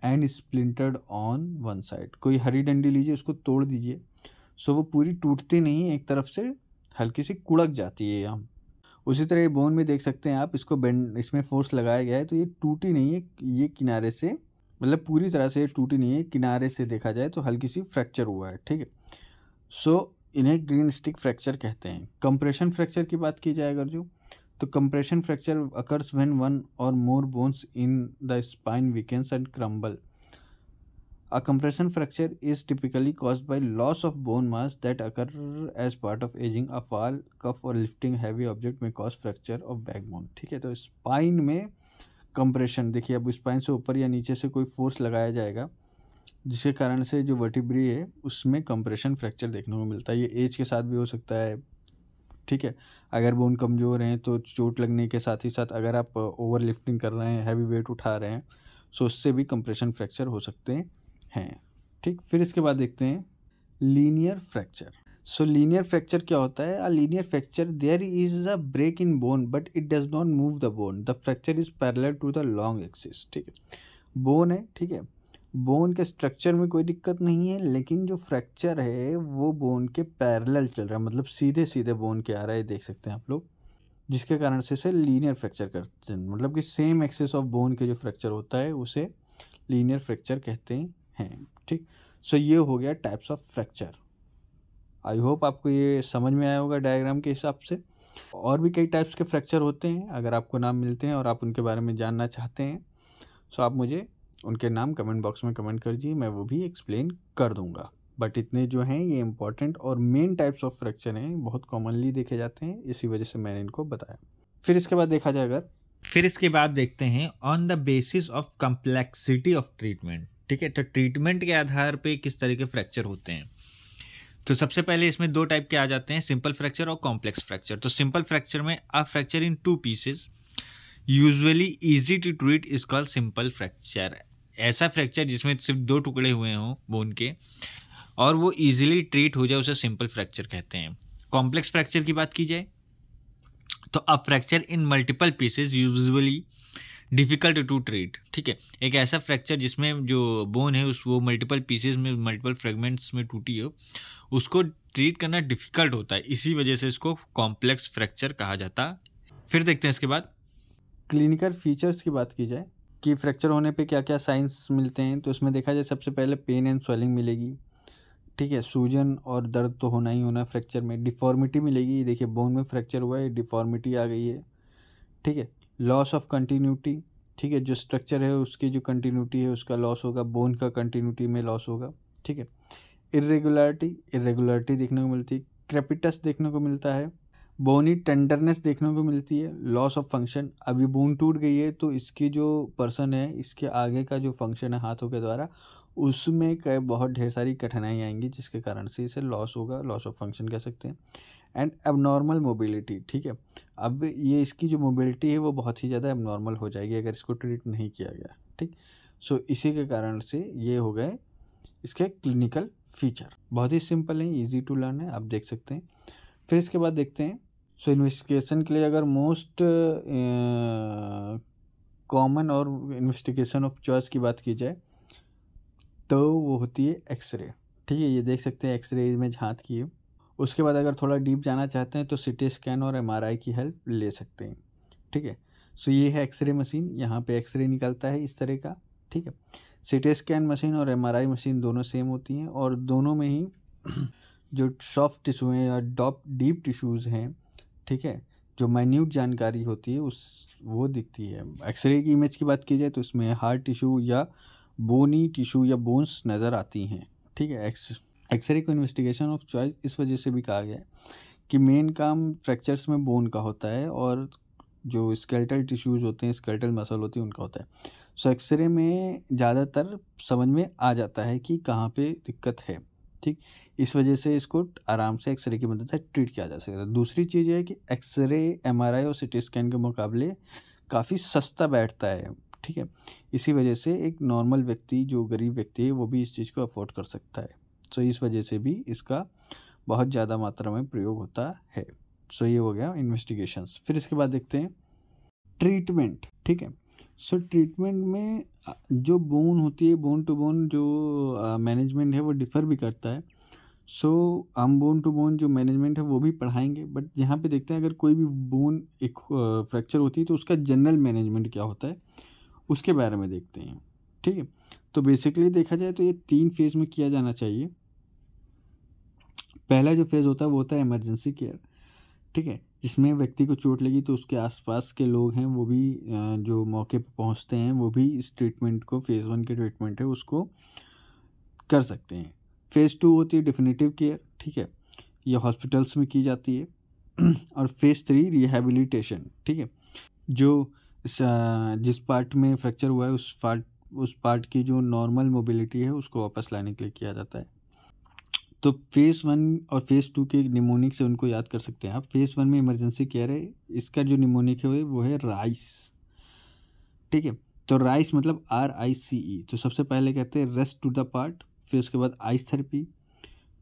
and splintered on one side। कोई हरी डंडी लीजिए उसको तोड़ दीजिए, सो वो पूरी टूटती नहीं, एक तरफ से हल्की सी कुड़क जाती है हम। उसी तरह ये बोन में देख सकते हैं आप, इसको बेंड, इसमें फोर्स लगाया गया है तो ये टूटी नहीं है, ये किनारे से, मतलब पूरी तरह से ये टूटी नहीं है, किनारे से देखा जाए तो हल्की सी फ्रैक्चर हुआ है, ठीक है। सो इन्हें ग्रीन स्टिक फ्रैक्चर कहते हैं। कंप्रेशन फ्रैक्चर की बात की जाए अगर जो, तो compression fracture occurs when one or more bones in the spine weakens and crumble. A compression fracture is typically caused by loss of bone mass that occur as part of aging. A fall, cough और लिफ्टिंग हैवी ऑब्जेक्ट में कॉज फ्रैक्चर ऑफ बैकबोन, ठीक है। तो स्पाइन में कंप्रेशन देखिए, अब स्पाइन से ऊपर या नीचे से कोई फोर्स लगाया जाएगा, जिसके कारण से जो वर्टिब्री है उसमें कंप्रेशन फ्रैक्चर देखने को मिलता है। ये एज के साथ भी हो सकता है, ठीक है। अगर बोन कमज़ोर हैं तो चोट लगने के साथ ही साथ अगर आप ओवर लिफ्टिंग कर रहे हैं, हैवी वेट उठा रहे हैं, सो उससे भी कंप्रेशन फ्रैक्चर हो सकते हैं, ठीक। फिर इसके बाद देखते हैं linear fracture. So linear fracture क्या होता है? A linear fracture there is a break in bone but it does not move the bone, the fracture is parallel to the long axis, ठीक है। बोन है, ठीक है, बोन के स्ट्रक्चर में कोई दिक्कत नहीं है, लेकिन जो फ्रैक्चर है वो बोन के पैरेलल चल रहा है, मतलब सीधे सीधे बोन के आ रहा है, देख सकते हैं आप लोग, जिसके कारण से इसे लीनियर फ्रैक्चर करते हैं। मतलब कि सेम एक्सिस ऑफ बोन के जो फ्रैक्चर होता है उसे लीनियर फ्रैक्चर कहते हैं, ठीक। सो ये हो गया types of fracture. I hope आपको ये समझ में आया होगा डायग्राम के हिसाब से। और भी कई टाइप्स के फ्रैक्चर होते हैं, अगर आपको नाम मिलते हैं और आप उनके बारे में जानना चाहते हैं सो आप मुझे उनके नाम कमेंट बॉक्स में कमेंट कर दीजिए, मैं वो भी एक्सप्लेन कर दूंगा। बट इतने जो हैं ये इंपॉर्टेंट और मेन टाइप्स ऑफ फ्रैक्चर हैं, बहुत कॉमनली देखे जाते हैं, इसी वजह से मैंने इनको बताया। फिर इसके बाद देखा जाए अगर फिर इसके बाद देखते हैं on the basis of complexity of treatment. ठीक है, तो ट्रीटमेंट के आधार पे किस तरह के फ्रैक्चर होते हैं। तो सबसे पहले इसमें दो टाइप के आ जाते हैं, सिंपल फ्रैक्चर और कॉम्प्लेक्स फ्रैक्चर। तो सिंपल फ्रैक्चर में a fracture in 2 pieces usually easy to treat is called simple fracture. ऐसा फ्रैक्चर जिसमें सिर्फ 2 टुकड़े हुए हों बोन के और वो इजीली ट्रीट हो जाए उसे सिंपल फ्रैक्चर कहते हैं। कॉम्प्लेक्स फ्रैक्चर की बात की जाए तो a fracture in multiple pieces usually difficult to treat. ठीक है, एक ऐसा फ्रैक्चर जिसमें जो बोन है वो मल्टीपल पीसेस में, मल्टीपल फ्रेगमेंट्स में टूटी हो, उसको ट्रीट करना डिफ़िकल्ट होता है, इसी वजह से इसको कॉम्प्लेक्स फ्रैक्चर कहा जाता है। फिर देखते हैं इसके बाद क्लिनिकल फीचर्स की बात की जाए कि फ्रैक्चर होने पे क्या क्या साइंस मिलते हैं, तो इसमें देखा जाए सबसे पहले पेन एंड स्वेलिंग मिलेगी। ठीक है, सूजन और दर्द तो होना ही होना फ्रैक्चर में। डिफॉर्मिटी मिलेगी, देखिए बोन में फ्रैक्चर हुआ है, डिफॉर्मिटी आ गई है। ठीक है, लॉस ऑफ कंटिन्यूटी। ठीक है, जो स्ट्रक्चर है उसकी जो कंटिन्यूटी है उसका लॉस होगा, बोन का कंटिन्यूटी में लॉस होगा। ठीक है, इरेगुलरिटी देखने को मिलती है। क्रेपिटस देखने को मिलता है। बोनी टेंडरनेस देखने को मिलती है। लॉस ऑफ फंक्शन, अभी बोन टूट गई है तो इसकी जो पर्सन है, इसके आगे का जो फंक्शन है हाथों के द्वारा, उसमें बहुत ढेर सारी कठिनाई आएंगी जिसके कारण से इसे लॉस होगा, लॉस ऑफ फंक्शन कह सकते हैं। And abnormal mobility. ठीक है, अब ये इसकी जो मोबिलिटी है वो बहुत ही ज़्यादा एबनॉर्मल हो जाएगी अगर इसको ट्रीट नहीं किया गया। ठीक, सो इसी के कारण से ये हो गए इसके क्लिनिकल फीचर। बहुत ही सिंपल है, इजी टू लर्न है, आप देख सकते हैं। फिर इसके बाद देखते हैं, सो इन्वेस्टिगेशन के लिए अगर मोस्ट कॉमन और इन्वेस्टिगेशन ऑफ चॉइस की बात की जाए तो वो होती है एक्सरे। ठीक है, ये देख सकते हैं एक्सरे इमेज हाथ की है। उसके बाद अगर थोड़ा डीप जाना चाहते हैं तो सीटी स्कैन और एमआरआई की हेल्प ले सकते हैं। ठीक है, सो ये है एक्सरे मशीन, यहाँ पे एक्सरे निकलता है इस तरह का। ठीक है, सीटी स्कैन मशीन और एमआरआई मशीन दोनों सेम होती हैं और दोनों में ही जो सॉफ्ट टिश्यू हैं या डीप टिश्यूज़ हैं, ठीक है, जो माइन्यूट जानकारी होती है वो दिखती है। एक्सरे की इमेज की बात की जाए तो इसमें हार्ड टिश्यू या बोनी टिश्यू या बोन्स नज़र आती हैं। ठीक है, एक्सरे को इन्वेस्टिगेशन ऑफ चॉइस इस वजह से भी कहा गया है कि मेन काम फ्रैक्चर्स में बोन का होता है और जो स्केलेटल टिश्यूज़ होते हैं, स्केलेटल मसल होती है, उनका होता है। सो एक्सरे में ज़्यादातर समझ में आ जाता है कि कहाँ पे दिक्कत है। ठीक, इस वजह से इसको आराम से एक्सरे की मदद से ट्रीट किया जा सकता है। दूसरी चीज़ है कि एक्सरे एमआरआई और सीटी स्कैन के मुकाबले काफ़ी सस्ता बैठता है। ठीक है, इसी वजह से एक नॉर्मल व्यक्ति, जो गरीब व्यक्ति है, वो भी इस चीज़ को अफोर्ड कर सकता है। सो इस वजह से भी इसका बहुत ज़्यादा मात्रा में प्रयोग होता है। सो ये हो गया इन्वेस्टिगेशंस। फिर इसके बाद देखते हैं ट्रीटमेंट। ठीक है, सो ट्रीटमेंट में जो बोन होती है, बोन टू बोन जो मैनेजमेंट है वो डिफ़र भी करता है। सो हम बोन टू बोन जो मैनेजमेंट है वो भी पढ़ाएंगे, बट यहाँ पे देखते हैं अगर कोई भी बोन एक फ्रैक्चर होती है तो उसका जनरल मैनेजमेंट क्या होता है उसके बारे में देखते हैं। ठीक है, तो बेसिकली देखा जाए तो ये 3 फेज़ में किया जाना चाहिए। पहला जो फेज़ होता है वो होता है इमरजेंसी केयर। ठीक है, जिसमें व्यक्ति को चोट लगी तो उसके आसपास के लोग हैं वो भी जो मौके पर पहुंचते हैं वो भी इस ट्रीटमेंट को, फेज़ 1 के ट्रीटमेंट है उसको कर सकते हैं। फेज़ 2 होती है डेफिनेटिव केयर। ठीक है, ये हॉस्पिटल्स में की जाती है। और फेज़ 3 रिहैबिलिटेशन। ठीक है, जो जिस पार्ट में फ्रैक्चर हुआ है उस पार्ट की जो नॉर्मल मोबिलिटी है उसको वापस लाने के लिए किया जाता है। तो फेज़ 1 और फेज़ 2 के निमोनिक से उनको याद कर सकते हैं आप। फेज़ 1 में इमरजेंसी केयर है, इसका जो निमोनिक है वो है राइस। ठीक है, तो राइस मतलब RICE। तो सबसे पहले कहते हैं रेस्ट टू द पार्ट, फिर उसके बाद आइस थेरेपी,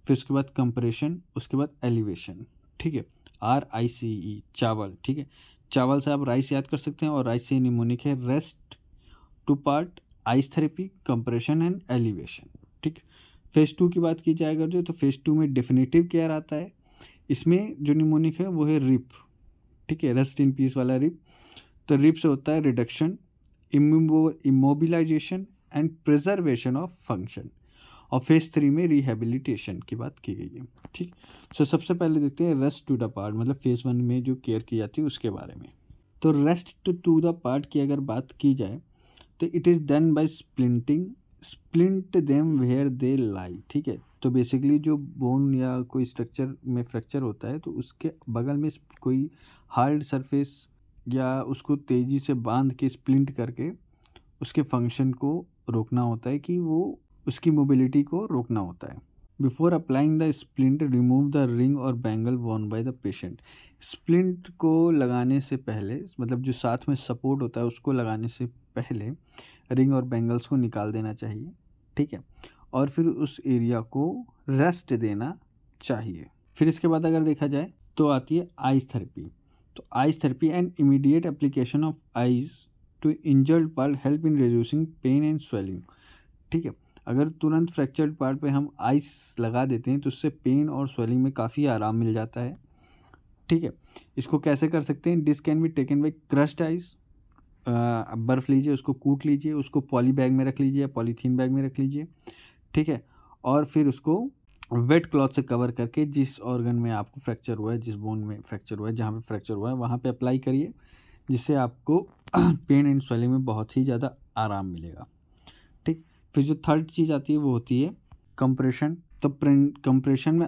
फिर उसके बाद कंप्रेशन, उसके बाद एलिवेशन। ठीक है, RICE चावल। ठीक है, चावल से आप राइस याद कर सकते हैं और राइस से निमोनिक है rest to part, ice therapy, compression and elevation. ठीक, फेज़ 2 की बात की जाए अगर जो, तो फेज़ 2 में डेफिनेटिव केयर आता है। इसमें जो निमोनिक है वो है रिप। ठीक है, रेस्ट इन पीस वाला रिप। तो रिप से होता है reduction, immobilization and preservation of function. और फेज़ 3 में रिहैबिलिटेशन की बात की गई है। ठीक, सो सबसे पहले देखते हैं रेस्ट टू द पार्ट, मतलब फेज़ 1 में जो केयर की जाती है उसके बारे में। तो रेस्ट टू द पार्ट की अगर बात की जाए तो it is done by splint them where they lie. ठीक है, तो बेसिकली जो बोन या कोई स्ट्रक्चर में फ्रैक्चर होता है तो उसके बगल में कोई हार्ड सरफेस या उसको तेज़ी से बांध के स्प्लिंट करके उसके फंक्शन को रोकना होता है, कि वो उसकी मोबिलिटी को रोकना होता है। Before applying the splint remove the ring और bangle worn by the patient. Splint को लगाने से पहले, मतलब जो साथ में सपोर्ट होता है उसको लगाने से पहले रिंग और बैंगल्स को निकाल देना चाहिए, ठीक है, और फिर उस एरिया को रेस्ट देना चाहिए। फिर इसके बाद अगर देखा जाए तो आती है आइस थेरेपी। तो ice therapy and immediate application of ice to injured part help in reducing pain and swelling, ठीक है। अगर तुरंत फ्रैक्चर्ड पार्ट पे हम आइस लगा देते हैं तो उससे पेन और स्वेलिंग में काफ़ी आराम मिल जाता है, ठीक है। इसको कैसे कर सकते हैं? This can be taken by crushed ice. बर्फ़ लीजिए, उसको कूट लीजिए, उसको पॉली बैग में रख लीजिए या पॉलीथीन बैग में रख लीजिए, ठीक है, और फिर उसको वेट क्लॉथ से कवर करके जिस ऑर्गन में आपको फ्रैक्चर हुआ है, जिस बोन में फ्रैक्चर हुआ है, जहाँ पे फ्रैक्चर हुआ है वहाँ पे अप्लाई करिए, जिससे आपको पेन एंड स्वेलिंग में बहुत ही ज़्यादा आराम मिलेगा, ठीक। फिर जो थर्ड चीज़ आती है वो होती है कंप्रेशन। तो कंप्रेशन में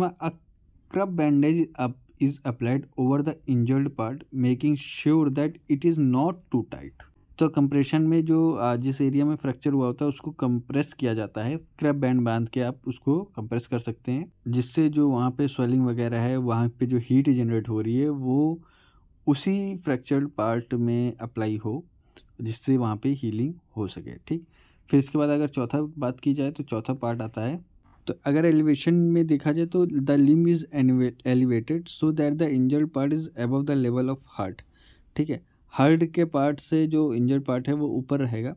a crepe bandage up is applied over the injured part making sure that it is not too tight। तो कंप्रेशन में जो जिस एरिया में फ्रैक्चर हुआ होता है उसको कंप्रेस किया जाता है, क्रैब बैंड बांध के आप उसको कंप्रेस कर सकते हैं, जिससे जो वहाँ पे स्वेलिंग वगैरह है, वहाँ पे जो हीट जनरेट हो रही है वो उसी फ्रैक्चर्ड पार्ट में अप्लाई हो, जिससे वहाँ पे हीलिंग हो सके, ठीक। फिर इसके बाद अगर चौथा बात की जाए तो चौथा पार्ट आता है, तो अगर एलिवेशन में देखा जाए तो the limb is elevated so that the injured part is above the level of heart, ठीक है। हार्ट के पार्ट से जो इंजर्ड पार्ट है वो ऊपर रहेगा,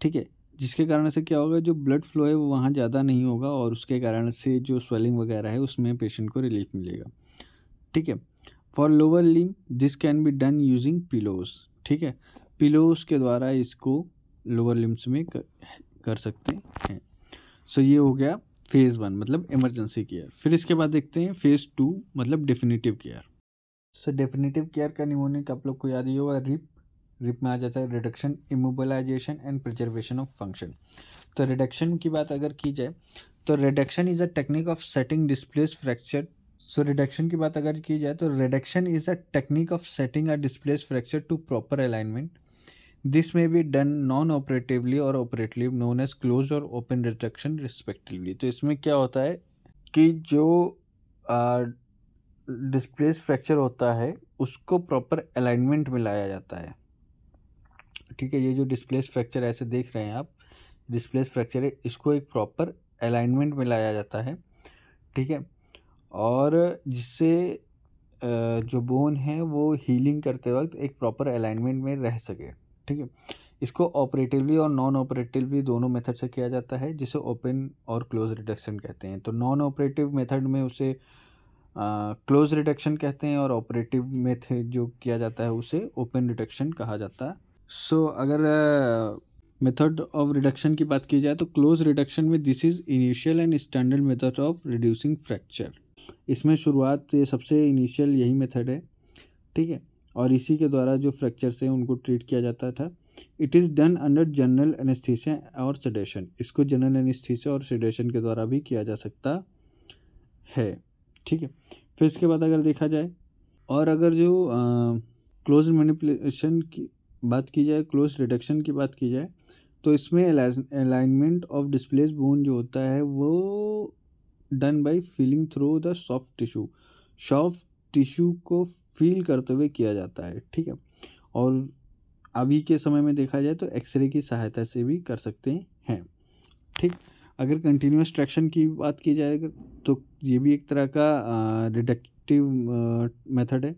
ठीक है, जिसके कारण से क्या होगा, जो ब्लड फ्लो है वो वहाँ ज़्यादा नहीं होगा और उसके कारण से जो स्वेलिंग वगैरह है उसमें पेशेंट को रिलीफ मिलेगा, ठीक है। For lower limb this can be done using pillows, ठीक है, पिलोज के द्वारा इसको लोअर लिम्ब्स में कर सकते हैं। सो ये हो गया फेज़ 1 मतलब इमरजेंसी केयर। फिर इसके बाद देखते हैं फेज़ 2 मतलब डेफिनेटिव केयर। सो डेफिनेटिव केयर का निमोनिक आप लोग को याद ही होगा, रिप में आ जाता है reduction, immobilization and preservation of function. तो रिडक्शन की बात अगर की जाए तो reduction is a technique of setting displace fracture. So reduction की बात अगर की जाए तो reduction is a technique of setting a displace fracture to proper alignment. This may be done non-operatively or operatively known as closed or open reduction respectively। तो इसमें क्या होता है कि जो डिस्प्लेस फ्रैक्चर होता है उसको प्रॉपर अलाइनमेंट में लाया जाता है, ठीक है। ये जो डिस्प्लेस फ्रैक्चर ऐसे देख रहे हैं आप, डिस्प्लेस फ्रैक्चर है, इसको एक प्रॉपर अलाइनमेंट में लाया जाता है, ठीक है, और जिससे जो बोन है वो हीलिंग करते वक्त एक प्रॉपर अलाइनमेंट में रह सके, ठीक है। इसको ऑपरेटिवली और नॉन ऑपरेटिवली दोनों मेथड से किया जाता है, जिसे ओपन और क्लोज रिडक्शन कहते हैं। तो नॉन ऑपरेटिव मेथड में उसे क्लोज रिडक्शन कहते हैं और ऑपरेटिव मेथड जो किया जाता है उसे ओपन रिडक्शन कहा जाता है। सो अगर मेथड ऑफ रिडक्शन की बात की जाए तो क्लोज रिडक्शन में this is initial and standard method of reducing fracture. इसमें शुरुआत सबसे इनिशियल यही मेथड है, ठीक है, और इसी के द्वारा जो फ्रैक्चर्स हैं उनको ट्रीट किया जाता था। It is done under general anaesthesia और सेडेशन। इसको जनरल एनेस्थीसिया और सेडेशन के द्वारा भी किया जा सकता है, ठीक है। फिर इसके बाद अगर देखा जाए और अगर जो क्लोज मैनिपुलेशन की बात की जाए, क्लोज रिडक्शन की बात की जाए, तो इसमें अलाइनमेंट ऑफ डिस्प्लेस बोन जो होता है वो done by feeling through the soft tissue. Soft tissue को फील करते हुए किया जाता है, ठीक है। और अभी के समय में देखा जाए तो एक्सरे की सहायता से भी कर सकते हैं, ठीक। अगर कंटिन्यूस ट्रैक्शन की बात की जाए तो ये भी एक तरह का रिडक्टिव मेथड है।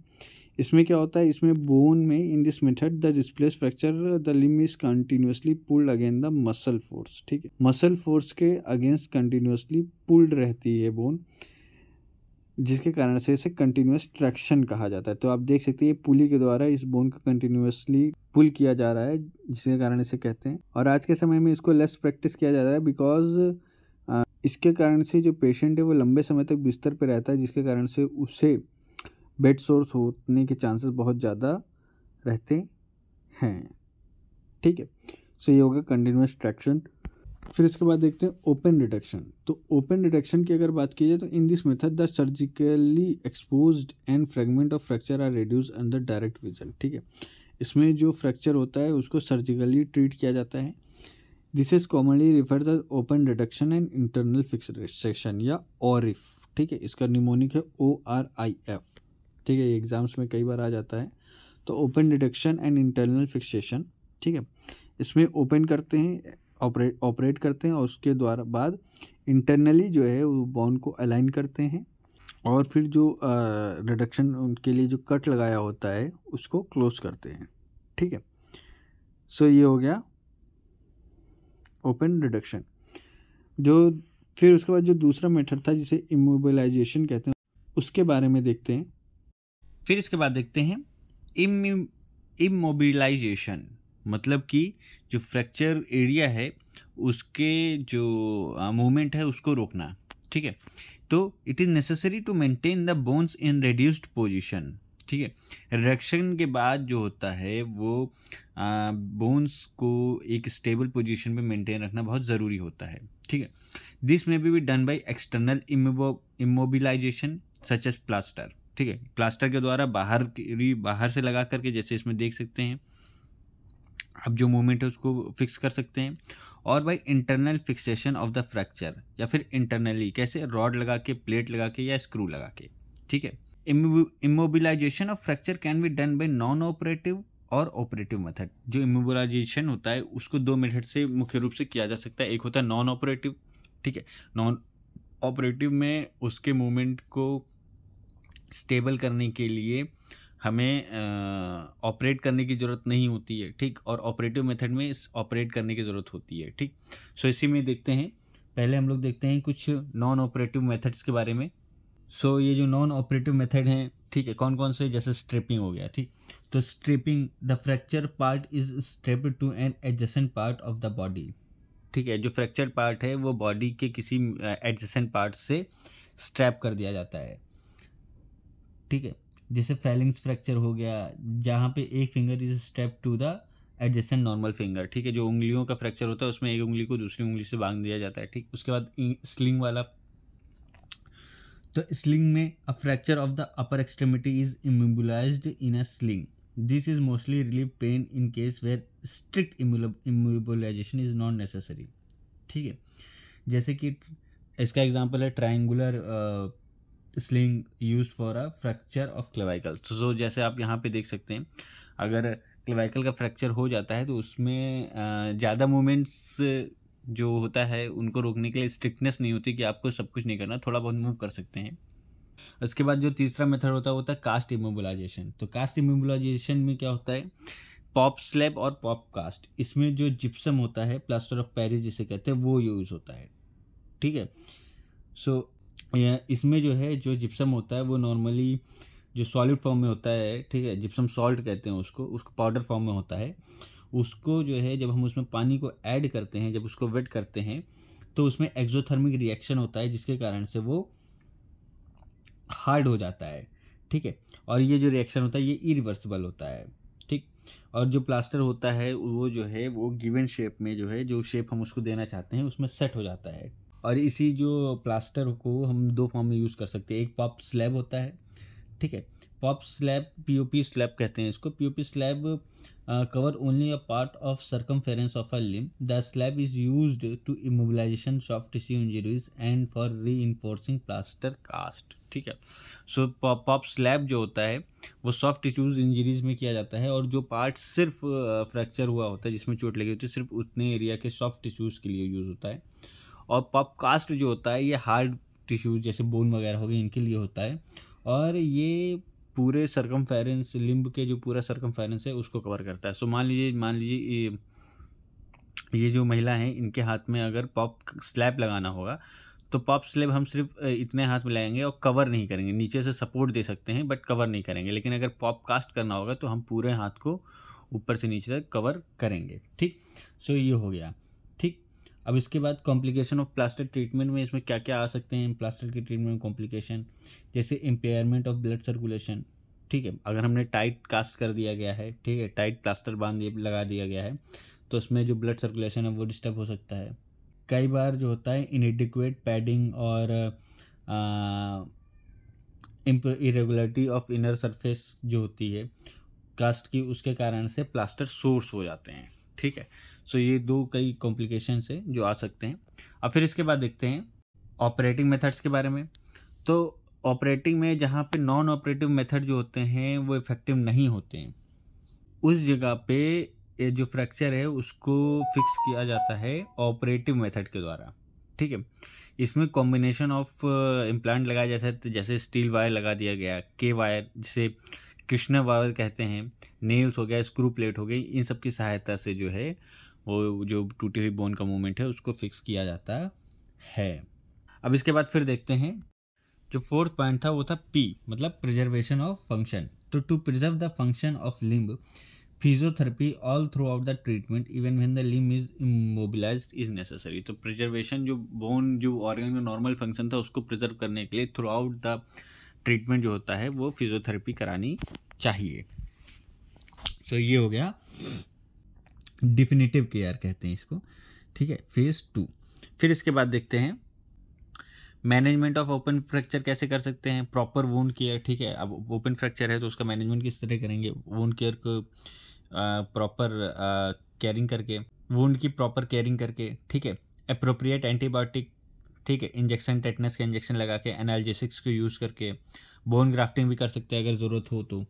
इसमें क्या होता है, इसमें बोन में इन this method the displace fracture the limb is continuously pulled against the muscle force, ठीक है। मसल फोर्स के अगेंस्ट कंटिन्यूसली पुल्ड रहती है बोन, जिसके कारण से इसे कंटिन्यूस ट्रैक्शन कहा जाता है। तो आप देख सकते हैं पुली के द्वारा इस बोन को कंटिन्यूसली पुल किया जा रहा है, जिसके कारण इसे कहते हैं। और आज के समय में इसको लेस प्रैक्टिस किया जा रहा है बिकॉज इसके कारण से जो पेशेंट है वो लंबे समय तक बिस्तर पर रहता है, जिसके कारण से उसे बेड सोर्स होने के चांसेस बहुत ज़्यादा रहते हैं, ठीक है। सो ये होगा कंटिन्यूस ट्रैक्शन। फिर इसके बाद देखते हैं ओपन डिटेक्शन। तो ओपन डिटेक्शन की अगर बात की जाए तो in this method the surgically exposed and fragment of fracture are reduce under direct vision. ठीक है, इसमें जो फ्रैक्चर होता है उसको सर्जिकली ट्रीट किया जाता है। This is commonly referred as open detection and internal fixation या ORIF। ठीक है, इसका निमोनिक है ORIF। ठीक है, ये एग्जाम्स में कई बार आ जाता है। तो open detection and internal fixation, ठीक है, इसमें ओपन करते हैं, ऑपरेट करते हैं और उसके द्वारा बाद इंटरनली जो है वो बोन को अलाइन करते हैं और फिर जो रिडक्शन उनके लिए जो कट लगाया होता है उसको क्लोज करते हैं। ठीक है, सो ये हो गया ओपन रिडक्शन। जो फिर उसके बाद जो दूसरा मेथड था जिसे इमोबिलाइजेशन कहते हैं, उसके बारे में देखते हैं। फिर इसके बाद देखते हैं इमोबिलाइजेशन, मतलब कि जो फ्रैक्चर एरिया है उसके जो मूवमेंट है उसको रोकना। ठीक है, तो it is necessary to maintain the bones in reduced position. ठीक है, रिडक्शन के बाद जो होता है वो बोन्स को एक स्टेबल पोजीशन में मेंटेन रखना बहुत ज़रूरी होता है। ठीक है, this may be done by external immobilization such as plaster. ठीक है, प्लास्टर के द्वारा बाहर से लगा करके, जैसे इसमें देख सकते हैं अब जो मूवमेंट है उसको फिक्स कर सकते हैं, और by internal fixation of the fracture, या फिर इंटरनली कैसे रॉड लगा के, प्लेट लगा के या स्क्रू लगा के। ठीक है, immobilization of fracture can be done by non operative और ऑपरेटिव मेथड। जो इमोबिलाइजेशन होता है उसको दो मेथड से मुख्य रूप से किया जा सकता है। एक होता है नॉन ऑपरेटिव। ठीक है, नॉन ऑपरेटिव में उसके मूवमेंट को स्टेबल करने के लिए हमें ऑपरेट करने की ज़रूरत नहीं होती है। ठीक, और ऑपरेटिव मेथड में ऑपरेट करने की ज़रूरत होती है। ठीक, सो इसी में देखते हैं, पहले हम लोग देखते हैं कुछ नॉन ऑपरेटिव मेथड्स के बारे में। सो ये जो नॉन ऑपरेटिव मेथड हैं, ठीक है, कौन कौन से, जैसे स्ट्रिपिंग हो गया। ठीक, तो strapping, the fracture part is strapped to an adjacent part of the body. ठीक है, जो फ्रैक्चर पार्ट है वो बॉडी के किसी एडजेसेंट पार्ट से स्ट्रैप कर दिया जाता है। ठीक है, जैसे फैलिंग्स फ्रैक्चर हो गया, जहाँ पे एक finger is strap to the adjacent normal finger. ठीक है, जो उंगलियों का फ्रैक्चर होता है उसमें एक उंगली को दूसरी उंगली से बांध दिया जाता है। ठीक, उसके बाद स्लिंग वाला, तो स्लिंग में a fracture of the upper extremity is immobilized in a sling. This is mostly relieve pain in case where strict immobilization is not necessary. ठीक है, जैसे कि इसका एग्जांपल है triangular sling used for a fracture of clavicle. तो जैसे आप यहाँ पे देख सकते हैं, अगर क्लेविकल का फ्रैक्चर हो जाता है तो उसमें ज़्यादा मूवमेंट्स जो होता है उनको रोकने के लिए स्ट्रिक्टनेस नहीं होती कि आपको सब कुछ नहीं करना, थोड़ा बहुत मूव कर सकते हैं। उसके बाद जो तीसरा मेथड होता है वो होता है कास्ट इमोबिलाइजेशन। तो कास्ट इमोबिलाइजेशन में क्या होता है, पॉप स्लैब और पॉप कास्ट, इसमें जो जिप्सम होता है, प्लास्टर ऑफ पेरिस जिसे कहते हैं, वो यूज़ होता है। ठीक है, सो इसमें जो है जो जिप्सम होता है वो नॉर्मली जो सॉलिड फॉर्म में होता है। ठीक है, जिप्सम सॉल्ट कहते हैं उसको पाउडर फॉर्म में होता है। उसको जो है जब हम उसमें पानी को ऐड करते हैं, जब उसको वेट करते हैं, तो उसमें एक्सोथर्मिक रिएक्शन होता है जिसके कारण से वो हार्ड हो जाता है। ठीक है, और ये जो रिएक्शन होता है ये इरिवर्सिबल होता है। ठीक, और जो प्लास्टर होता है वो जो है वो गिवन शेप में जो है, जो शेप हम उसको देना चाहते हैं उसमें सेट हो जाता है। और इसी जो प्लास्टर को हम दो फॉर्म में यूज़ कर सकते हैं। एक पॉप स्लैब होता है। ठीक है, पॉप स्लैब, POP स्लैब कहते हैं इसको। POP slab cover only a part of circumference of a limb. The slab is used to immobilization soft tissue injuries and for reinforcing plaster cast. ठीक है, सो पॉप स्लैब जो होता है वो सॉफ्ट टिश्यूज इंजरीज में किया जाता है, और जो पार्ट सिर्फ फ्रैक्चर हुआ होता है, जिसमें चोट लगी होती है, सिर्फ उतने एरिया के सॉफ्ट टिश्यूज़ के लिए यूज़ होता है। और पॉप कास्ट जो होता है ये हार्ड टिश्यूज जैसे बोन वगैरह हो गए, इनके लिए होता है, और ये पूरे सर्कमफेरेंस, लिम्ब के जो पूरा सर्कमफेरेंस है उसको कवर करता है। सो मान लीजिए ये जो महिला हैं, इनके हाथ में अगर पॉप स्लैब लगाना होगा तो पॉप स्लैब हम सिर्फ इतने हाथ में लगाएंगे और कवर नहीं करेंगे, नीचे से सपोर्ट दे सकते हैं बट कवर नहीं करेंगे। लेकिन अगर पॉप कास्ट करना होगा तो हम पूरे हाथ को ऊपर से नीचे तक कवर करेंगे। ठीक, सो ये हो गया। ठीक, अब इसके बाद कॉम्प्लिकेशन ऑफ प्लास्टर ट्रीटमेंट में इसमें क्या क्या आ सकते हैं प्लास्टर के ट्रीटमेंट में कॉम्प्लिकेशन, जैसे इम्पेयरमेंट ऑफ ब्लड सर्कुलेशन। ठीक है, अगर हमने टाइट कास्ट कर दिया गया है, ठीक है, टाइट प्लास्टर लगा दिया गया है, तो उसमें जो ब्लड सर्कुलेशन है वो डिस्टर्ब हो सकता है। कई बार जो होता है इनएडिक्वेट पैडिंग और इरेगुलरिटी ऑफ इनर सरफेस जो होती है कास्ट की, उसके कारण से प्लास्टर सोर्स हो जाते हैं। ठीक है, सो ये दो कई कॉम्प्लिकेशंस है जो आ सकते हैं। अब फिर इसके बाद देखते हैं ऑपरेटिंग मेथड्स के बारे में। तो ऑपरेटिंग में जहाँ पे नॉन ऑपरेटिव मेथड जो होते हैं वो इफ़ेक्टिव नहीं होते हैं, उस जगह पे ये जो फ्रैक्चर है उसको फिक्स किया जाता है ऑपरेटिव मेथड के द्वारा। ठीक है, इसमें कॉम्बिनेशन ऑफ इम्प्लांट लगाया जाता है, जैसे स्टील वायर लगा दिया गया, के वायर जिसे कृष्ण वायर कहते हैं, नेल्स हो गया, स्क्रू प्लेट हो गई, इन सब की सहायता से जो है वो जो टूटी हुई बोन का मूवमेंट है उसको फिक्स किया जाता है। अब इसके बाद फिर देखते हैं जो फोर्थ पॉइंट था वो था पी, मतलब प्रिजर्वेशन ऑफ फंक्शन। तो to preserve the function of limb, physiotherapy all throughout the treatment even when the limb is immobilised is necessary. तो प्रिजर्वेशन, जो बोन जो ऑर्गन का नॉर्मल फंक्शन था उसको प्रिजर्व करने के लिए थ्रू आउट द ट्रीटमेंट जो होता है वो फिजियोथेरेपी करानी चाहिए। सो ये हो गया डिफिनिटिव केयर कहते हैं इसको। ठीक है, फेज 2। फिर इसके बाद देखते हैं मैनेजमेंट ऑफ ओपन फ्रैक्चर कैसे कर सकते हैं, प्रॉपर वुंड केयर। ठीक है, अब ओपन फ्रैक्चर है तो उसका मैनेजमेंट किस तरह करेंगे, वुंड केयर को प्रॉपर केयरिंग करके, वुंड की प्रॉपर केयरिंग करके। ठीक है, अप्रोप्रिएट एंटीबायोटिक, ठीक है, इंजेक्शन, टेटनस का इंजेक्शन लगा के, एनाल्जेसिक्स को यूज़ करके, बोन ग्राफ्टिंग भी कर सकते हैं अगर ज़रूरत हो तो।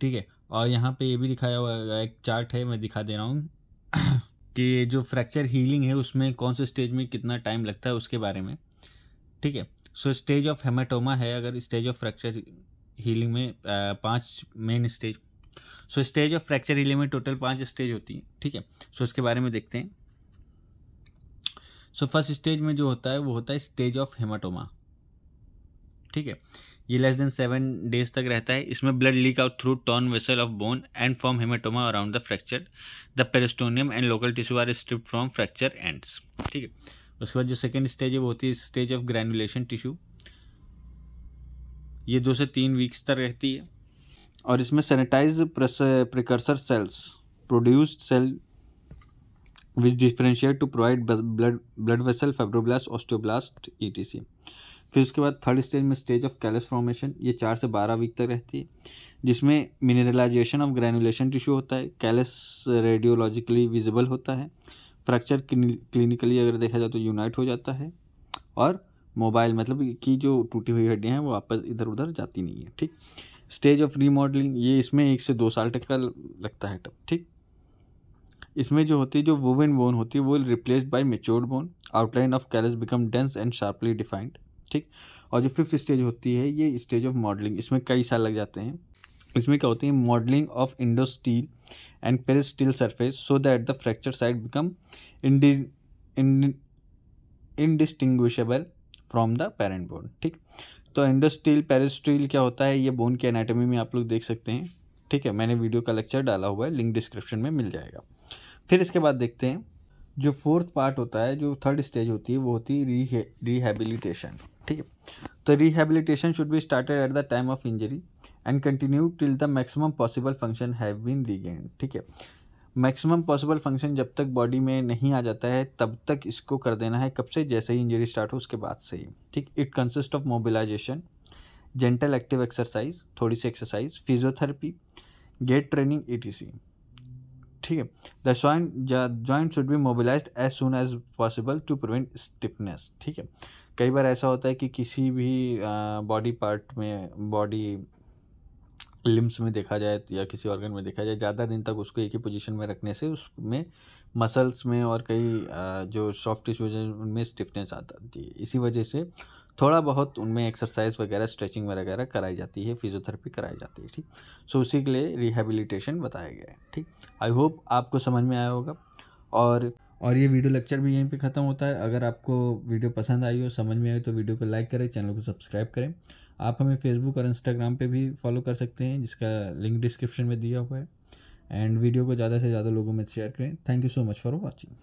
ठीक है, और यहाँ पे ये भी दिखाया हुआ है, एक चार्ट है मैं दिखा दे रहा हूँ कि जो फ्रैक्चर हीलिंग है उसमें कौन से स्टेज में कितना टाइम लगता है उसके बारे में। ठीक है, सो स्टेज ऑफ हेमाटोमा है, अगर स्टेज ऑफ फ्रैक्चर हीलिंग में 5 main stage. So stage of fracture healing में टोटल 5 स्टेज होती है। ठीक है, सो उसके बारे में देखते हैं। सो फर्स्ट स्टेज में जो होता है वो होता है स्टेज ऑफ हेमाटोमा। ठीक है, ये लेस देन 7 डेज तक रहता है। इसमें blood leak out through torn vessel of bone and form haematoma around the fracture, the periosteum and local tissue are stripped from fracture ends. ठीक है, उसके बाद जो सेकेंड स्टेज है वो होती है स्टेज ऑफ ग्रैनुलेशन टिश्यू। ये 2 से 3 वीक्स तक रहती है और इसमें sanitise precursor cells produced cell which differentiate to provide blood vessel, fibroblast, osteoblast etc। फिर उसके बाद थर्ड स्टेज में स्टेज ऑफ कैलस फॉर्मेशन, ये 4 से 12 वीक तक रहती है, जिसमें मिनरलाइजेशन ऑफ ग्रैनुलेशन टिश्यू होता है, कैलस रेडियोलॉजिकली विजिबल होता है, फ्रैक्चर क्लिनिकली अगर देखा जाए तो यूनाइट हो जाता है, और मोबाइल मतलब कि जो टूटी हुई हड्डियाँ हैं वो वापस इधर उधर जाती नहीं है। ठीक, स्टेज ऑफ रीमॉडलिंग, ये इसमें 1 से 2 साल तक का लगता है। ठीक, इसमें जो होती है जो वुवन बोन होती है वो replaced by matured bone, outline of callus become dense and sharply defined. ठीक, और जो 5th स्टेज होती है ये स्टेज ऑफ मॉडलिंग, इसमें कई साल लग जाते हैं। इसमें क्या होती है modelling of endosteal and periosteal surface so that the fracture site become indistinguishable from the parent bone. ठीक, तो इंडोस्टील पेरिस्टील क्या होता है ये बोन के एनाटॉमी में आप लोग देख सकते हैं। ठीक है, मैंने वीडियो का लेक्चर डाला हुआ है, लिंक डिस्क्रिप्शन में मिल जाएगा। फिर इसके बाद देखते हैं जो 4th पार्ट होता है, जो 3rd स्टेज होती है वो होती है रिहैबिलिटेशन। ठीक है, तो rehabilitation should be started at the time of injury and continue till the maximum possible function have been regained. ठीक है, मैक्सिमम पॉसिबल फंक्शन जब तक बॉडी में नहीं आ जाता है तब तक इसको कर देना है। कब से, जैसे ही इंजरी स्टार्ट हो उसके बाद से ही। ठीक, it consist of mobilisation, gentle active exercise, थोड़ी सी exercise, physiotherapy, gait training etc। ठीक है, the joint should be mobilised as soon as possible to prevent stiffness. ठीक है, कई बार ऐसा होता है कि किसी भी बॉडी पार्ट में, बॉडी लिम्स में देखा जाए या किसी ऑर्गन में देखा जाए, ज़्यादा दिन तक उसको एक ही पोजीशन में रखने से उसमें मसल्स में और कई जो सॉफ्ट टिश्यूज हैं उनमें स्टिफनेस आ जाती है। इसी वजह से थोड़ा बहुत उनमें एक्सरसाइज वगैरह, स्ट्रेचिंग वगैरह कराई जाती है, फिजियोथेरेपी कराई जाती है। ठीक, सो उसी के लिए रिहैबिलिटेशन बताया गया है। ठीक, आई होप आपको समझ में आया होगा। और ये वीडियो लेक्चर भी यहीं पे ख़त्म होता है। अगर आपको वीडियो पसंद आई हो, समझ में आई तो वीडियो को लाइक करें, चैनल को सब्सक्राइब करें। आप हमें फेसबुक और इंस्टाग्राम पे भी फॉलो कर सकते हैं, जिसका लिंक डिस्क्रिप्शन में दिया हुआ है। एंड वीडियो को ज़्यादा से ज़्यादा लोगों में शेयर करें। Thank you so much for watching.